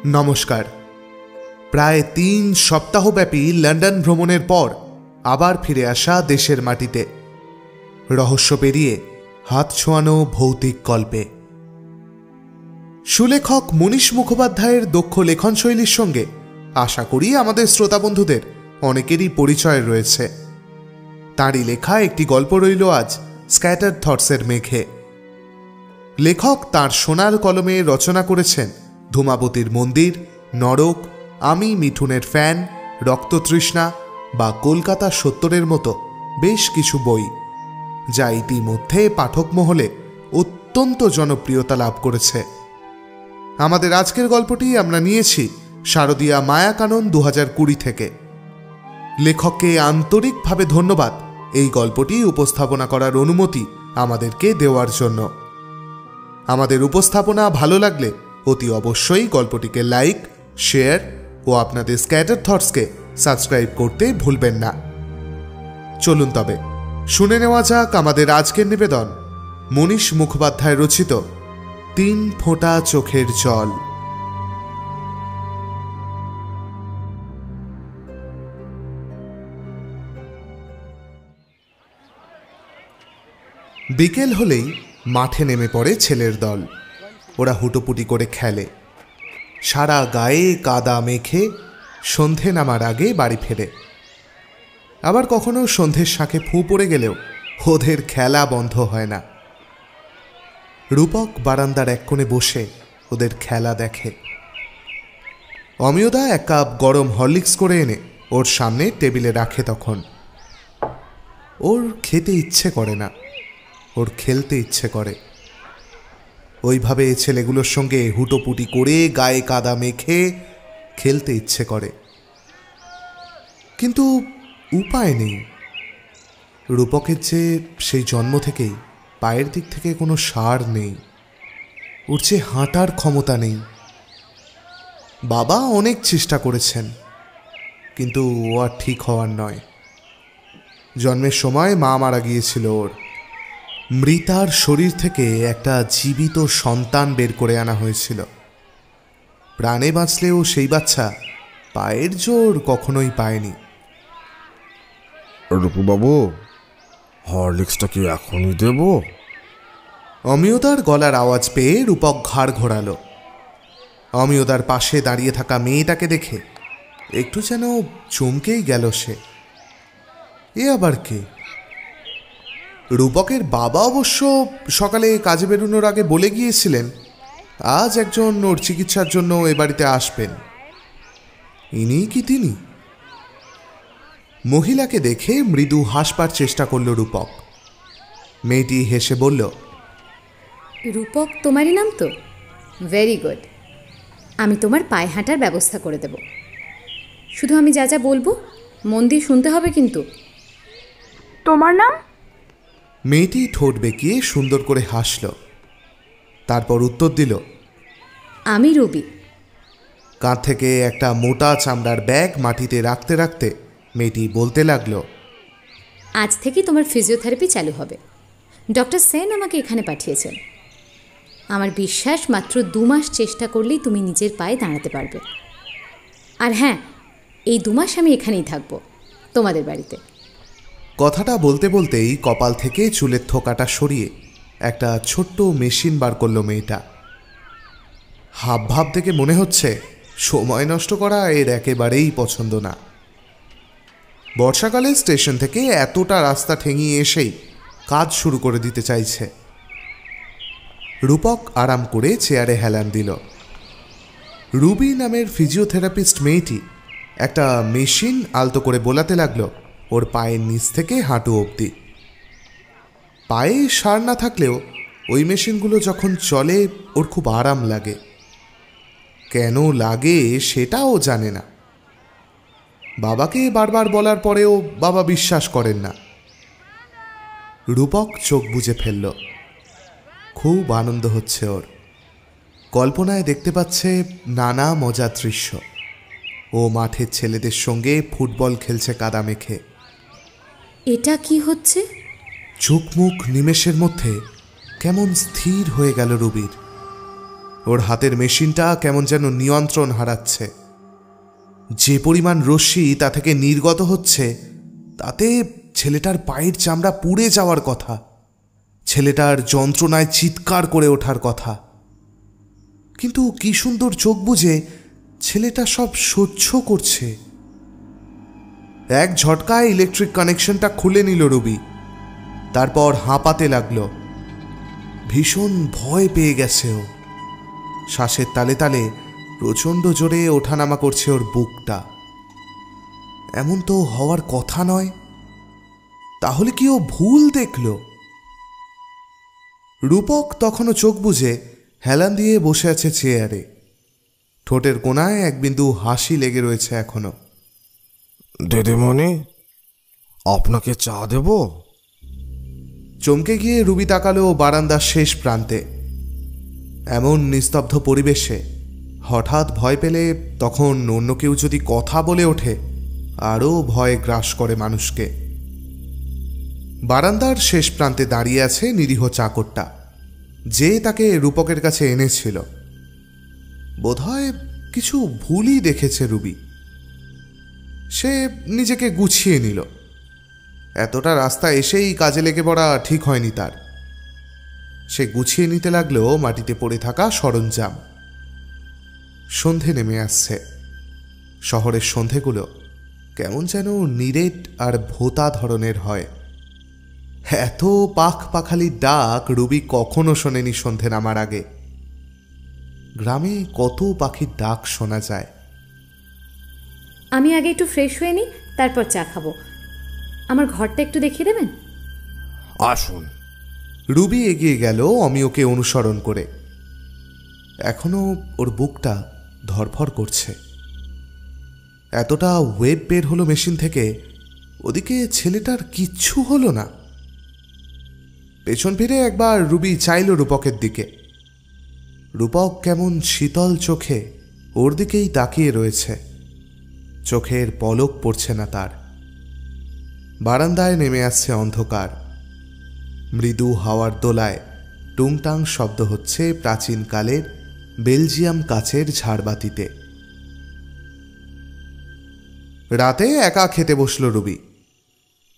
নমস্কার। প্রায় ৩ সপ্তাহব্যাপী লন্ডন ভ্রমণের পর আবার ফিরে আসা দেশের মাটিতে রহস্য পেরিয়ে হাত ছোঁয়ানো ভৌতিক গল্পে সুলেখক মনীষ মুখোপাধ্যায়ের দক্ষ লেখনশৈলীর সঙ্গে আশা করি আমাদের শ্রোতা বন্ধুদের অনেকেরই পরিচয় রয়েছে। তাঁরই লেখা একটি গল্প রইল আজ স্ক্যাটার্ড থটসের মেঘে। লেখক তাঁর সোনার কলমে রচনা করেছেন ধূমাবতীর মন্দির, নরক, আমি মিঠুনের ফ্যান, রক্ততৃষ্ণা বা কলকাতা ৭০-এর মতো বেশ কিছু বই, যা ইতিমধ্যে পাঠক মহলে অত্যন্ত জনপ্রিয়তা লাভ করেছে। আমাদের আজকের গল্পটি আমরা নিয়েছি শারদীয়া মায়াকানন ২০২০ থেকে। লেখককে আন্তরিকভাবে ধন্যবাদ এই গল্পটি উপস্থাপনা করার অনুমতি আমাদেরকে দেওয়ার জন্য। আমাদের উপস্থাপনা ভালো লাগলে অতি অবশ্যই গল্পটিকে লাইক, শেয়ার ও আপনাদের স্ক্যাটার্ড থটসকে সাবস্ক্রাইব করতে ভুলবেন না। চলুন তবে শুনে নেওয়া যাক আমাদের আজকের নিবেদন, মনীষ মুখোপাধ্যায় রচিত ৩ ফোঁটা চোখের জল। বিকেল হলেই মাঠে নেমে পড়ে ছেলের দল। ওরা হুটোপুটি করে খেলে, সারা গায়ে কাদা মেখে সন্ধে নামার আগে বাড়ি ফেরে। আবার কখনো সন্ধ্যের শাঁখে ফুঁ পড়ে গেলেও ওদের খেলা বন্ধ হয় না। রূপক বারান্দার এক কোণে বসে ওদের খেলা দেখে। অমিয়দা এক কাপ গরম হরলিক্স করে এনে ওর সামনে টেবিলে রাখে। তখন ওর খেতে ইচ্ছে করে না, ওর খেলতে ইচ্ছে করে। ওইভাবে ছেলেগুলোর সঙ্গে হুটোপুটি করে গায়ে কাদা মেখে খেলতে ইচ্ছে করে, কিন্তু উপায় নেই। রূপকের যে সেই জন্ম থেকেই পায়ের দিক থেকে কোনো সাড় নেই, ওর যে হাঁটার ক্ষমতা নেই। বাবা অনেক চেষ্টা করেছেন, কিন্তু ও আর ঠিক হওয়ার নয়। জন্মের সময় মা মারা গিয়েছিল ওর। মৃতার শরীর থেকে একটা জীবিত সন্তান বের করে আনা হয়েছিল। প্রাণে বাঁচলেও সেই বাচ্চা পায়ের জোর কখনোই পায়নি। রূপুবাবু, হরলিক্সটা কি এখনই দেব? অমিয়দার গলার আওয়াজ পেয়ে রূপক ঘাড় ঘোরালো। অমিয়দার পাশে দাঁড়িয়ে থাকা মেয়েটাকে দেখে একটু যেন চমকেই গেল সে। এ আবার কে? রূপকের বাবা অবশ্য সকালে কাজে বেরোনোর আগে বলে গিয়েছিলেন আজ একজন ওর চিকিৎসার জন্য এ বাড়িতে আসবেন। ইনি কি তিনি? মহিলাকে দেখে মৃদু হাসবার চেষ্টা করল রূপক। মেয়েটি হেসে বলল, রূপক তোমারই নাম তো? Very good. আমি তোমার পায়ে হাঁটার ব্যবস্থা করে দেব। শুধু আমি যা যা বলবো মন দিয়ে শুনতে হবে কিন্তু। তোমার নাম? মেয়েটি ঠোঁট বেঁকিয়ে সুন্দর করে হাসল, তারপর উত্তর দিল, আমি রবি। কাঁধ থেকে একটা মোটা চামড়ার ব্যাগ মাটিতে রাখতে রাখতে মেয়েটি বলতে লাগলো, আজ থেকে তোমার ফিজিওথেরাপি চালু হবে। ডক্টর সেন আমাকে এখানে পাঠিয়েছেন। আমার বিশ্বাস মাত্র ২ মাস চেষ্টা করলেই তুমি নিজের পায়ে দাঁড়াতে পারবে। আর হ্যাঁ, এই ২ মাস আমি এখানেই থাকবো, তোমাদের বাড়িতে। কথাটা বলতে বলতেই কপাল থেকে চুলের থোকাটা সরিয়ে একটা ছোট্ট মেশিন বার করলো মেয়েটা। হাব ভাব থেকে মনে হচ্ছে সময় নষ্ট করা এর একেবারেই পছন্দ না। বর্ষাকালে স্টেশন থেকে এতটা রাস্তা ঠেঙিয়ে এসেই কাজ শুরু করে দিতে চাইছে। রূপক আরাম করে চেয়ারে হেলান দিল। রুবি নামের ফিজিওথেরাপিস্ট মেয়েটি একটা মেশিন আলতো করে বোলাতে লাগলো ওর পায়ের নিচ থেকে হাঁটু অবধি। পায়ে সার না থাকলেও ওই মেশিনগুলো যখন চলে ওর খুব আরাম লাগে। কেন লাগে সেটাও জানে না। বাবাকে বারবার বলার পরেও বাবা বিশ্বাস করেন না। রূপক চোখ বুজে ফেলল। খুব আনন্দ হচ্ছে ওর। কল্পনায় দেখতে পাচ্ছে নানা মজার দৃশ্য। ও মাঠের ছেলেদের সঙ্গে ফুটবল খেলছে কাদা মেখে। এটা কি হচ্ছে? চোখ মুখ নিমেষের মধ্যে কেমন স্থির হয়ে গেল রুবির। ওর হাতের মেশিনটা কেমন যেন নিয়ন্ত্রণ হারাচ্ছে। যে পরিমাণ রশ্মি তা থেকে নির্গত হচ্ছে তাতে ছেলেটার পায়ের চামড়া পুড়ে যাওয়ার কথা, ছেলেটার যন্ত্রণায় চিৎকার করে ওঠার কথা। কিন্তু কি সুন্দর চোখ বুজে ছেলেটা সব সহ্য করছে। এক ঝটকায় ইলেকট্রিক কানেকশনটা খুলে নিল রবি। তারপর হাঁপাতে লাগলো। ভীষণ ভয় পেয়ে গেছে ও। শ্বাসের তালে তালে প্রচণ্ড জোরে ওঠানামা করছে ওর বুকটা। এমন তো হওয়ার কথা নয়। তাহলে কি ও ভুল দেখল? রূপক তখনও চোখ বুজে হেলান দিয়ে বসে আছে চেয়ারে। ঠোঁটের কোণায় এক বিন্দু হাসি লেগে রয়েছে এখনো। দিদিমণি, আপনাকে চা দেব? চমকে গিয়ে রুবি তাকালো বারান্দার শেষ প্রান্তে। এমন নিস্তব্ধ পরিবেশে হঠাৎ ভয় পেলে তখন অন্য কেউ যদি কথা বলে ওঠে আরও ভয় গ্রাস করে মানুষকে। বারান্দার শেষ প্রান্তে দাঁড়িয়ে আছে নিরীহ চাকরটা, যে তাকে রূপকের কাছে এনেছিল। বোধহয় কিছু ভুলই দেখেছে রুবি। সে নিজেকে গুছিয়ে নিল। এতটা রাস্তা এসেই কাজে লেগে পড়া ঠিক হয়নি তার। সে গুছিয়ে নিতে লাগলো মাটিতে পড়ে থাকা সরঞ্জাম। সন্ধে নেমে আসছে। শহরের সন্ধেগুলো কেমন যেন নিরেট আর ভোতা ধরনের হয়। এত পাখ পাখালির ডাক রুবি কখনো শোনেনি সন্ধে নামার আগে। গ্রামে কত পাখির ডাক শোনা যায়। আমি আগে একটু ফ্রেশ হয়ে নিই, তারপর চা খাবো। আমার ঘরটা একটু দেখিয়ে দেবেন? আসুন। রুবি এগিয়ে গেল অমিয়কে অনুসরণ করে। এখনো ওর বুকটা ধরফর করছে। এতটা ওয়েব বের হলো মেশিন থেকে, ওদিকে ছেলেটার কিচ্ছু হলো না। পেছন ফিরে একবার রুবি চাইল রূপকের দিকে। রূপক কেমন শীতল চোখে ওর দিকেই তাকিয়ে রয়েছে। চোখের পলক পড়ছে না তার। বারান্দায় নেমে আসছে অন্ধকার। মৃদু হাওয়ার দোলায় টুংটাং শব্দ হচ্ছে প্রাচীনকালের বেলজিয়াম কাচের ঝাড়বাতিতে। রাতে একা খেতে বসল রুবি।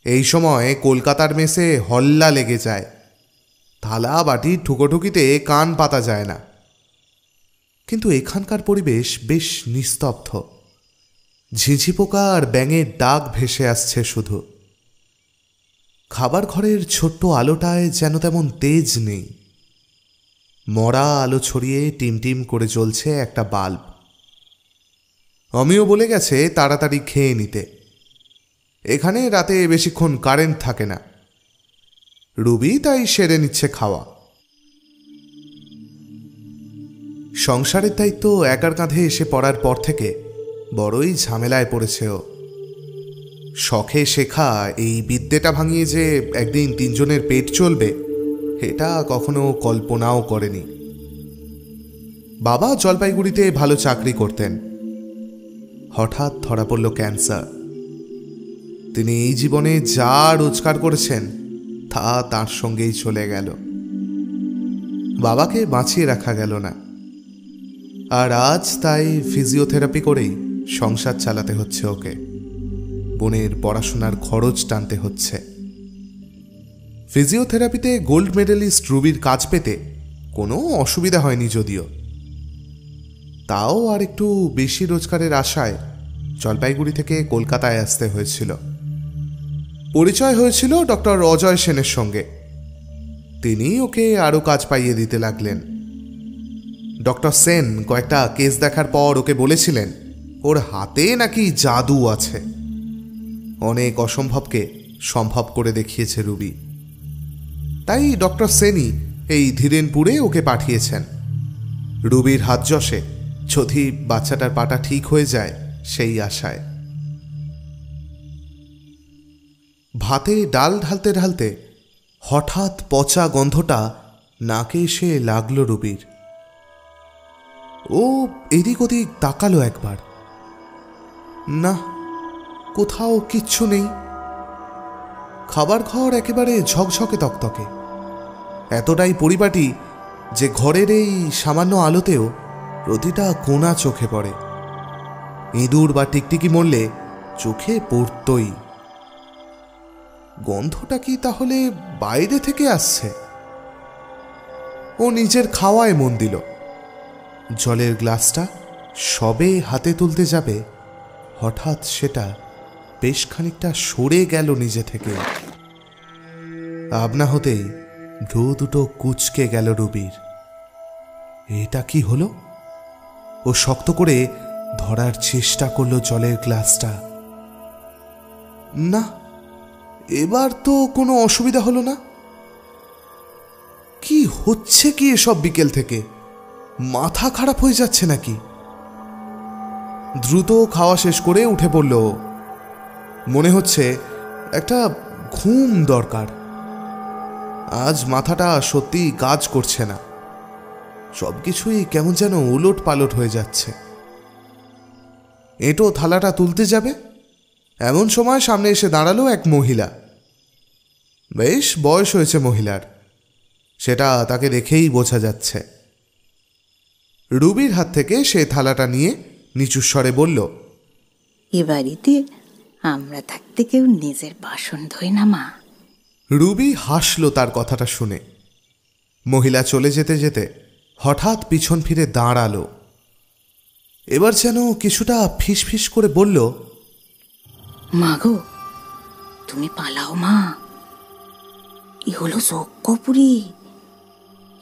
এই সময় কলকাতার মেসে হল্লা লেগে যায়। থালা বাটির ঠুকোঠুকিতে কান পাতা যায় না। কিন্তু এখানকার পরিবেশ বেশ নিস্তব্ধ। ঝিঝি পোকা আর ব্যাঙের ডাক ভেসে আসছে শুধু। খাবার ঘরের ছোট্ট আলোটায় যেন তেমন তেজ নেই। মরা আলো ছড়িয়ে টিমটিম করে জ্বলছে একটা বাল্ব। আমিও বলে গেছে তাড়াতাড়ি খেয়ে নিতে। এখানে রাতে বেশিক্ষণ কারেন্ট থাকে না। রুবি তাই সেরে নিচ্ছে খাওয়া। সংসারের দায়িত্ব একার কাঁধে এসে পড়ার পর থেকে বড়ই ঝামেলায় পড়েছে ও। শখে শেখা এই বিদ্যেটা ভাঙিয়ে যে একদিন তিনজনের পেট চলবে, এটা কখনো কল্পনাও করেনি। বাবা জলপাইগুড়িতে ভালো চাকরি করতেন। হঠাৎ ধরা পড়ল ক্যান্সার। তিনি এই জীবনে যা রোজগার করেছেন তা তার সঙ্গেই চলে গেল। বাবাকে বাঁচিয়ে রাখা গেল না। আর আজ তাই ফিজিওথেরাপি করেই সংসার চালাতে হচ্ছে ওকে। বোনের পড়াশোনার খরচ টানতে হচ্ছে। ফিজিওথেরাপিতে গোল্ড মেডেলিস্ট রুবির কাজ পেতে কোনো অসুবিধা হয়নি যদিও। তাও আর একটু বেশি রোজগারের আশায় জলপাইগুড়ি থেকে কলকাতায় আসতে হয়েছিল। পরিচয় হয়েছিল ডক্টর অজয় সেনের সঙ্গে। তিনি ওকে আরও কাজ পাইয়ে দিতে লাগলেন। ডক্টর সেন কয়েকটা কেস দেখার পর ওকে বলেছিলেন ওর হাতে নাকি জাদু আছে। অনেক অসম্ভবকে সম্ভব করে দেখিয়েছে রুবি। তাই ডক্টর সেনই এই ধীরেনপুরে ওকে পাঠিয়েছেন। রুবির হাত যশে যদি বাচ্চাটার পাটা ঠিক হয়ে যায় সেই আশায়। ভাতে ডাল ঢালতে ঢালতে হঠাৎ পচা গন্ধটা নাকে এসে লাগলো রুবির। ও এদিক ওদিক তাকালো একবার। না, কোথাও কিচ্ছু নেই। খাবার ঘর একেবারে ঝকঝকে তকতকে। এতটাই পরিপাটি যে ঘরের এই সামান্য আলোতেও প্রতিটা কোণা চোখে পড়ে। ইঁদুর বা টিকটিকি মরলে চোখে পড়তই। গন্ধটা কি তাহলে বাইরে থেকে আসছে? ও নিজের খাওয়ায় মন দিল। জলের গ্লাসটা সবে হাতে তুলতে যাবে, হঠাৎ সেটা বেশ খানিকটা সরে গেল নিজে থেকে। আপনা হতেই ভ্রু দুটো কুঁচকে গেল রুবির। এটা কি হলো? ও শক্ত করে ধরার চেষ্টা করলো জলের গ্লাসটা। না, এবার তো কোনো অসুবিধা হলো না। কি হচ্ছে কি এসব বিকেল থেকে? মাথা খারাপ হয়ে যাচ্ছে নাকি? দ্রুত খাওয়া শেষ করে উঠে পড়ল। মনে হচ্ছে একটা ঘুম দরকার। আজ মাথাটা সত্যি কাজ করছে না, সবকিছুই কেমন যেন উলট পালট হয়ে যাচ্ছে। এঁটো থালাটা তুলতে যাবে, এমন সময় সামনে এসে দাঁড়ালো এক মহিলা। বেশ বয়স হয়েছে মহিলার, সেটা তাকে দেখেই বোঝা যাচ্ছে। রুবির হাত থেকে সে থালাটা নিয়ে নিচু স্বরে বলল, এ বাড়িতে আমরা থাকতে কেউ নিজের বাসন ধোয় না মা। রুবি হাসল তার কথাটা শুনে। মহিলা চলে যেতে যেতে হঠাৎ পিছন ফিরে দাঁড়ালো। এবার যেন কিছুটা ফিসফিস করে বলল, মা গো, তুমি পালাও মা। এ হলো যজ্ঞপুরী,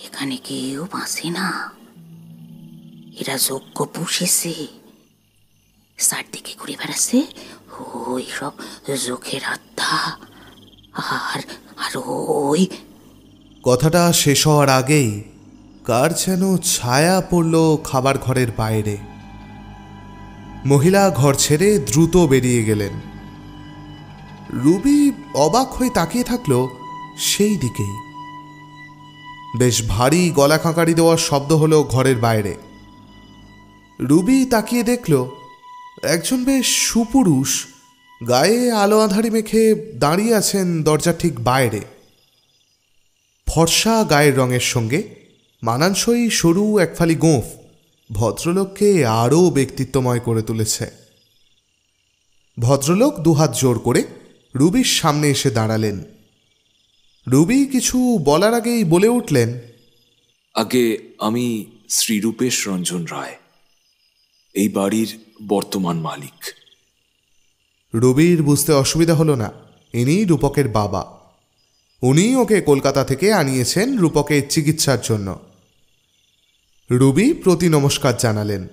এখানে কেউ বাঁচে না। এরা যজ্ঞ পুষেছে, চারদিকে ঘুরে বেড়াচ্ছে ওই সব চোখের আত্মা। আর আর ওই কথাটা শেষ হওয়ার আগেই কার যেন ছায়া পড়ল খাবার ঘরের বাইরে। মহিলা ঘর ছেড়ে দ্রুত বেরিয়ে গেলেন। রুবি অবাক হয়ে তাকিয়ে থাকলো সেই দিকেই। বেশ ভারী গলা খাঁকারি দেওয়ার শব্দ হলো ঘরের বাইরে। রুবি তাকিয়ে দেখল একজন বেশ সুপুরুষ গায়ে আলো আঁধারি মেখে দাঁড়িয়ে আছেন দরজার ঠিক বাইরে। ফর্সা গায়ের রঙের সঙ্গে মানানসই সরু একফালি গোঁফ ভদ্রলোককে আরও ব্যক্তিত্বময় করে তুলেছে। ভদ্রলোক দুহাত জোর করে রুবির সামনে এসে দাঁড়ালেন। রুবি কিছু বলার আগেই বলে উঠলেন, আগে আমি শ্রী রূপেশ রঞ্জন রায়, এই বাড়ির বর্তমান মালিক। রুবির বুঝতে অসুবিধা হলো না, ইনি রূপকের বাবা। উনি ওকে কলকাতা থেকে আনিয়েছেন রূপকের চিকিৎসার জন্য। রুবি প্রতি নমস্কার জানালেন।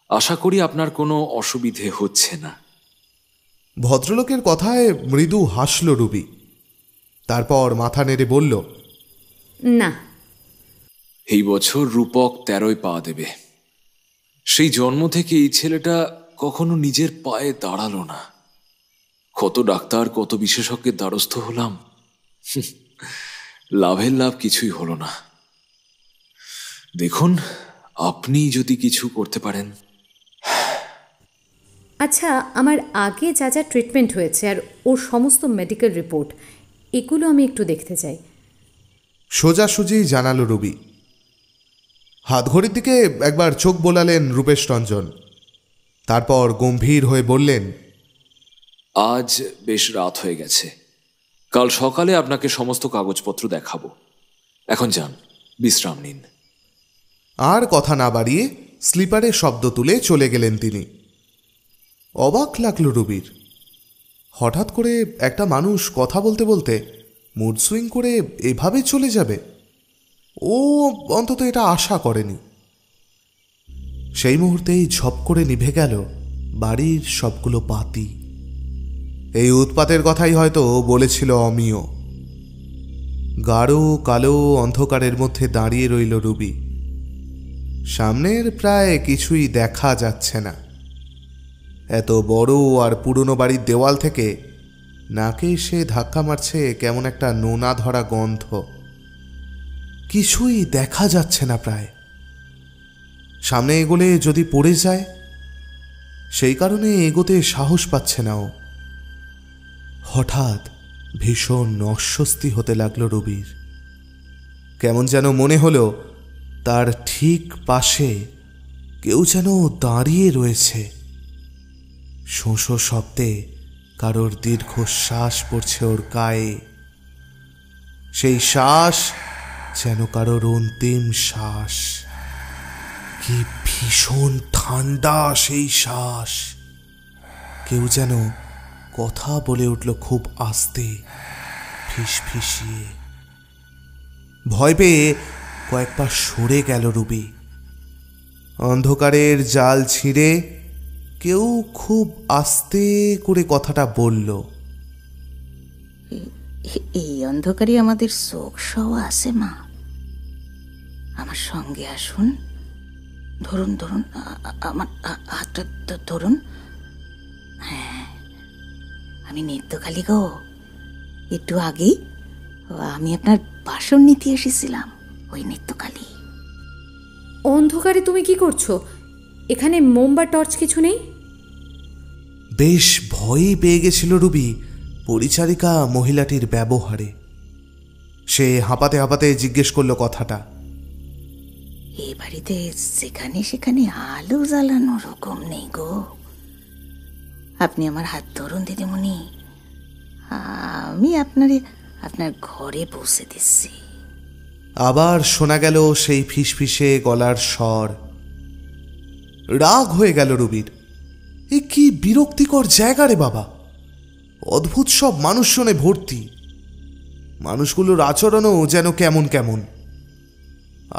আশা করি আপনার কোনো অসুবিধে হচ্ছে না। ভদ্রলোকের কথায় মৃদু হাসল রুবি। তারপর মাথা নেড়ে বলল, না। এই বছর রূপক 13য় পা দেবে। সেই জন্ম থেকে এই ছেলেটা কখনো নিজের পায়ে দাঁড়ালো না। কত ডাক্তার, কত বিশেষজ্ঞের দ্বারস্থ হলাম, লাভের লাভ কিছুই হলো না। দেখুন, আপনি যদি কিছু করতে পারেন। আচ্ছা, আমার আগে যা যা ট্রিটমেন্ট হয়েছে আর ওর সমস্ত মেডিকেল রিপোর্ট, এগুলো আমি একটু দেখতে চাই। সোজাসুজি জানালো রুবি। হাতঘড়ির দিকে একবার চোখ বোলালেন রূপেশ রঞ্জন। তারপর গম্ভীর হয়ে বললেন, আজ বেশ রাত হয়ে গেছে, কাল সকালে আপনাকে সমস্ত কাগজপত্র দেখাবো। এখন যান, বিশ্রাম নিন। আর কথা না বাড়িয়ে স্লিপারে শব্দ তুলে চলে গেলেন তিনি। অবাক লাগল রুবির। হঠাৎ করে একটা মানুষ কথা বলতে বলতে মুড সুইং করে এভাবে চলে যাবে, ও অন্তত এটা আশা করেনি। সেই মুহূর্তেই ঝপ করে নিভে গেল বাড়ির সবগুলো বাতি। এই উৎপাতের কথাই হয়তো বলেছিল অমিয়। গাঢ় কালো অন্ধকারের মধ্যে দাঁড়িয়ে রইল রুবি। সামনের প্রায় কিছুই দেখা যাচ্ছে না। এত বড় আর পুরনো বাড়ির দেওয়াল থেকে নাকে এসে ধাক্কা মারছে কেমন একটা নোনা ধরা গন্ধ। কিছুই দেখা যাচ্ছে না প্রায়। সামনে এগোলে যদি পড়ে যায়, সেই কারণে এগোতে সাহস পাচ্ছে না ও। হঠাৎ ভীষণ অস্বস্তি হতে লাগলো রুবির। কেমন যেন মনে হলো তার ঠিক পাশে কেউ যেন দাঁড়িয়ে রয়েছে। শোঁ শব্দে কারোর দীর্ঘশ্বাস পড়ছে ওর গায়ে। সেই শ্বাস যেন কারোর অন্তিম শ্বাস। কি ভীষণ ঠান্ডা সেই শ্বাস। কেউ যেন কথা বলে উঠল খুব আস্তে, ফিসফিসিয়ে। ভয় পেয়ে কয়েক পা সরে গেল রুবি। অন্ধকারের জাল ছিঁড়ে কেউ খুব আস্তে করে কথাটা বলল। এই অন্ধকারে আমাদের চোখ সহ আছে মা। আমার সঙ্গে আসুন, ধরুন ধরুন আমার হাতটা ধরুন। হ্যাঁ, আমি নিত্যকালী গো। একটু আগেই আমি আপনার বাসন নিতে এসেছিলাম, ওই নিত্যকালী। অন্ধকারে তুমি কি করছো? এখানে মোম বা টর্চ কিছু নেই? বেশ ভয়ই পেয়ে গেছিল রুবি পরিচারিকা মহিলাটির ব্যবহারে। সে হাঁপাতে হাঁপাতে জিজ্ঞেস করলো কথাটা। এই বাড়িতে যেখানে সেখানে আলো জ্বালানো রকম নেই গো। আপনি আমার হাত ধরুন দিদিমণি, আমি আপনার ঘরে পৌঁছে দিচ্ছি। আবার শোনা গেল সেই ফিসফিসে গলার স্বর। রাগ হয়ে গেল রুবির। এ কি বিরক্তিকর জায়গা রে বাবা! অদ্ভুত সব মানুষজনে ভর্তি। মানুষগুলোর আচরণও যেন কেমন কেমন।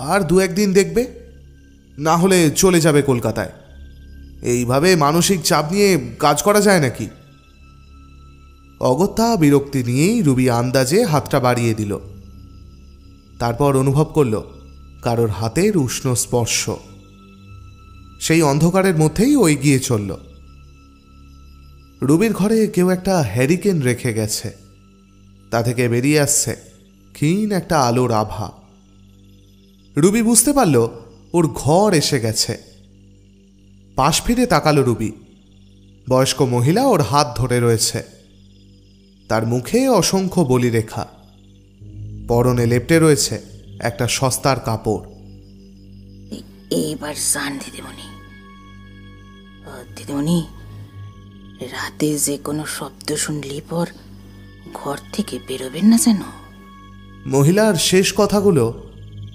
আর দু একদিন দেখবে, না হলে চলে যাবে কলকাতায়। এইভাবে মানসিক চাপ নিয়ে কাজ করা যায় নাকি? অগত্যা বিরক্তি নিয়েই রুবি আন্দাজে হাতটা বাড়িয়ে দিল। তারপর অনুভব করল কারোর হাতের উষ্ণ স্পর্শ। সেই অন্ধকারের মধ্যেই ও এগিয়ে চলল। রুবির ঘরে কেউ একটা হ্যারিকেন রেখে গেছে। তা থেকে বেরিয়ে আসছে ক্ষীণ একটা আলোর আভা। রুবি বুঝতে পারল ওর ঘর এসে গেছে। পাশ ফিরে তাকালো রুবি। বয়স্ক মহিলা ওর হাত ধরে রয়েছে। তার মুখে অসংখ্য বলিরেখা। পরনে লেপ্টে রয়েছে একটা সস্তার কাপড়। এইবার যান দিদিমণি। দিদিমণি, রাতে যে কোনো শব্দ শুনলি পর ঘর থেকে বেরোবেন না যেন। মহিলার শেষ কথাগুলো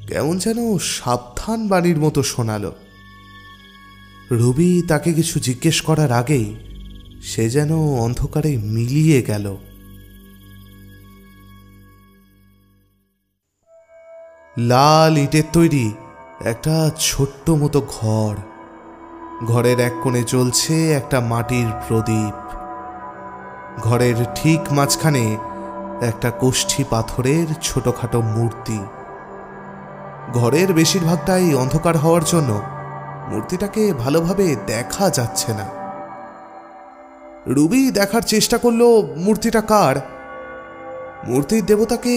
কেমন যেন সাবধান বাণীর মতো শোনালো। রুবি তাকে কিছু জিজ্ঞেস করার আগেই সে যেন অন্ধকারে মিলিয়ে গেল। লাল ইটের তৈরি একটা ছোট্ট মতো ঘর। ঘরের এক কোণে জ্বলছে একটা মাটির প্রদীপ। ঘরের ঠিক মাঝখানে একটা কোষ্ঠী পাথরের ছোটখাটো মূর্তি। ঘরের বেশিরভাগটাই অন্ধকার হওয়ার জন্য মূর্তিটাকে ভালোভাবে দেখা যাচ্ছে না। রুবি দেখার চেষ্টা করলো মূর্তিটা কার। মূর্তির দেবতাকে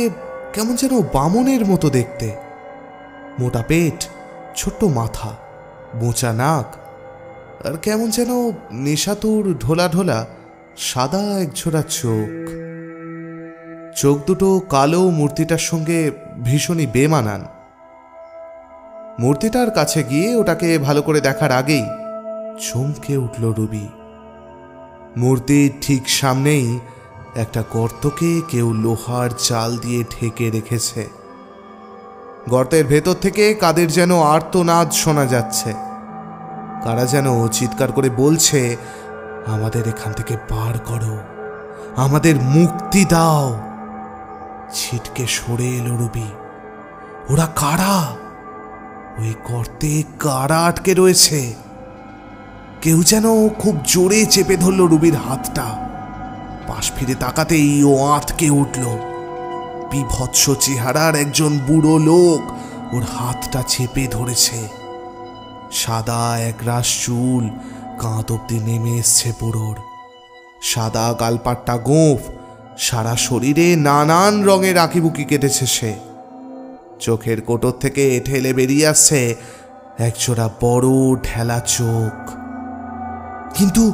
কেমন যেন বামনের মতো দেখতে। মোটা পেট, ছোট্ট মাথা, বোঁচা নাক, আর কেমন যেন নেশাতুর ঢোলা ঢোলা সাদা একজোড়া চোখ। চোখ দুটো কালো মূর্তিটার সঙ্গে ভীষণই বেমানান। মূর্তিটার কাছে গিয়ে ওটাকে ভালো করে দেখার আগেই চমকে উঠল রুবি। মূর্তির ঠিক সামনেই একটা গর্তকে কেউ লোহার জাল দিয়ে ঢেকে রেখেছে। গর্তের ভেতর থেকে কাদের যেন আর্তনাদ শোনা যাচ্ছে। কারা যেন চিৎকার করে বলছে, আমাদের এখান থেকে বার করো, আমাদের মুক্তি দাও। ছিটকে সরে এলো রুবি। ওরা কারা? ওই গর্তে কারা আটকে রয়েছে? কেউ যেন খুব জোরে চেপে ধরল রুবির হাতটা। পাশ ফিরে তাকাতেই ও আঁতকে উঠল। বিভৎস চেহারার একজন বুড়ো লোক ওর হাতটা চেপে ধরেছে। সাদা একরাশ চুল কাঁধ অব্দি নেমে এসছে বুড়োর। সাদা গালপাট্টা গোঁফ, সারা শরীরে নানান রঙের আঁকিবুকি কেটেছে সে। চোখের কোটর থেকে ঠেলে বেরিয়ে আসছে একজোড়া বড় ঢেলা চোখ। কিন্তু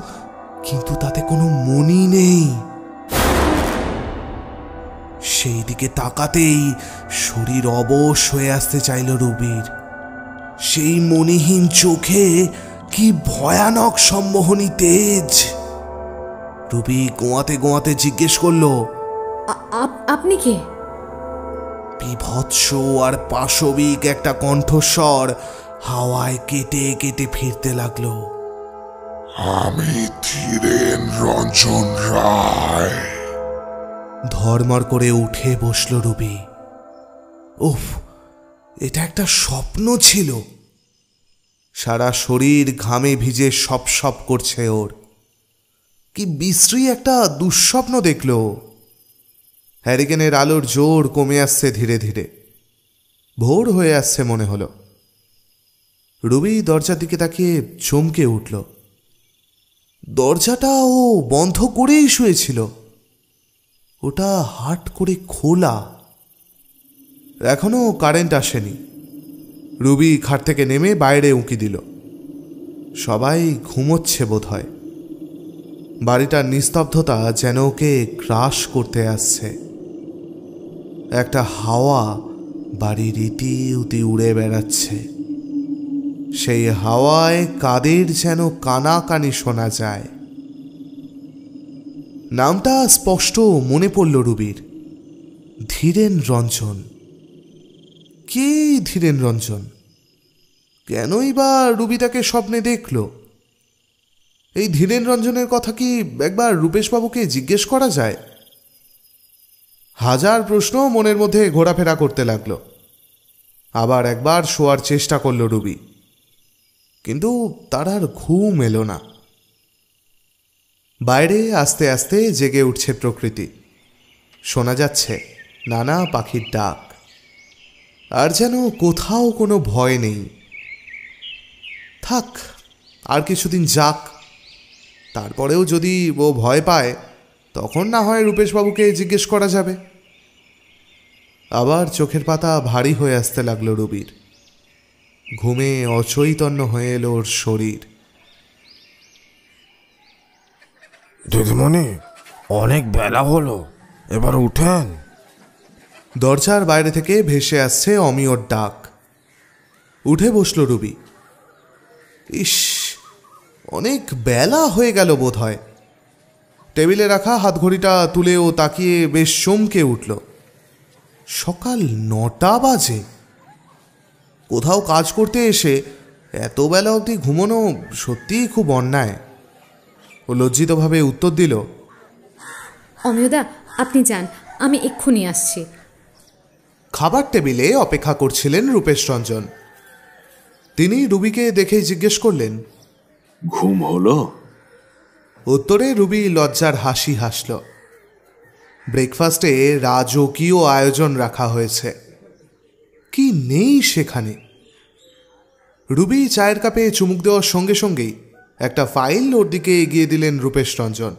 কিন্তু তাতে কোনো মনি নেই। সেই দিকে তাকাতেই শরীর অবশ হয়ে আসতে চাইল রুবির। সেই মনিহীন চোখে কি ভয়ানক সম্মোহনী তেজ! রুবি গোয়াতে গোয়াতে জিজ্ঞেস করলো, আপনি কে? বিভৎস আর পাশবিক একটা কণ্ঠস্বর হাওয়ায় কেটে কেটে ফিরতে লাগলো। আমি ধীরেন রঞ্জন রায়। ধর্মর করে উঠে বসল রুবি। উফ, এটা একটা স্বপ্ন ছিল। সারা শরীর ঘামে ভিজে সপ সপ করছে ওর। কি বিশ্রী একটা দুঃস্বপ্ন দেখল। হ্যারিকেনের আলোর জোর কমে আসছে ধীরে ধীরে। ভোর হয়ে আসছে মনে হলো। রুবি দরজার দিকে তাকিয়ে চমকে উঠল। দরজাটা ও বন্ধ করেই শুয়েছিল। ওটা হাট করে খোলা। এখনো কারেন্ট আসেনি। রুবি খাট থেকে নেমে বাইরে উঁকি দিল। সবাই ঘুমোচ্ছে বোধহয়। বাড়িটার নিস্তব্ধতা যেন ওকে গ্রাস করতে আসছে। একটা হাওয়া বাড়ির ইতি উতি উড়ে বেড়াচ্ছে। সেই হাওয়ায় কাদের যেন কানাকানি শোনা যায়। নামটা স্পষ্ট মনে পড়ল রুবির, ধীরেন রঞ্জন। কে ধীরেন রঞ্জন? কেনই বা রুবি তাকে স্বপ্নে দেখল? এই ধীরেন রঞ্জনের কথা কি একবার রূপেশবাবুকে জিজ্ঞেস করা যায়? হাজার প্রশ্ন মনের মধ্যে ঘোরাফেরা করতে লাগলো। আবার একবার শোয়ার চেষ্টা করল রুবি, কিন্তু তার আর ঘুম এলো না। বাইরে আস্তে আস্তে জেগে উঠছে প্রকৃতি। শোনা যাচ্ছে নানা পাখির ডাক। আর যেন কোথাও কোনো ভয় নেই। থাক, আর কিছুদিন যাক। তারপরেও যদি ও ভয় পায়, তখন না হয় রূপেশবাবুকে জিজ্ঞেস করা যাবে। আবার চোখের পাতা ভারী হয়ে আসতে লাগলো রুবির। ঘুমে অচৈতন্য হয়ে এলো ওর শরীর। দিদিমণি, অনেক বেলা হলো, এবার উঠেন। দরজার বাইরে থেকে ভেসে আসছে অমিয়র ডাক। উঠে বসল রুবি। ইস, অনেক বেলা হয়ে গেল বোধ হয়। টেবিলে রাখা হাতঘড়িটা তুলে ও তাকিয়ে বেশ চমকে উঠল। সকাল 9টা বাজে। কোথাও কাজ করতে এসে এত বেলা অবধি ঘুমোনো সত্যিই খুব অন্যায়। ও লজ্জিতভাবে উত্তর দিল, অমিয়দা, আপনি যান, আমি এক্ষুনি আসছি। খাবার টেবিলে অপেক্ষা করছিলেন রূপেশ রঞ্জন। তিনি রুবিকে দেখেই জিজ্ঞেস করলেন, ঘুম হলো? উত্তরে রুবি লজ্জার হাসি হাসল। ব্রেকফাস্টে রাজকীয় আয়োজন রাখা হয়েছে। কি নেই সেখানে? রুবি চায়ের কাপে চুমুক দেওয়ার সঙ্গে সঙ্গেই একটা ফাইল ওর দিকে এগিয়ে দিলেন রূপেশ রঞ্জন।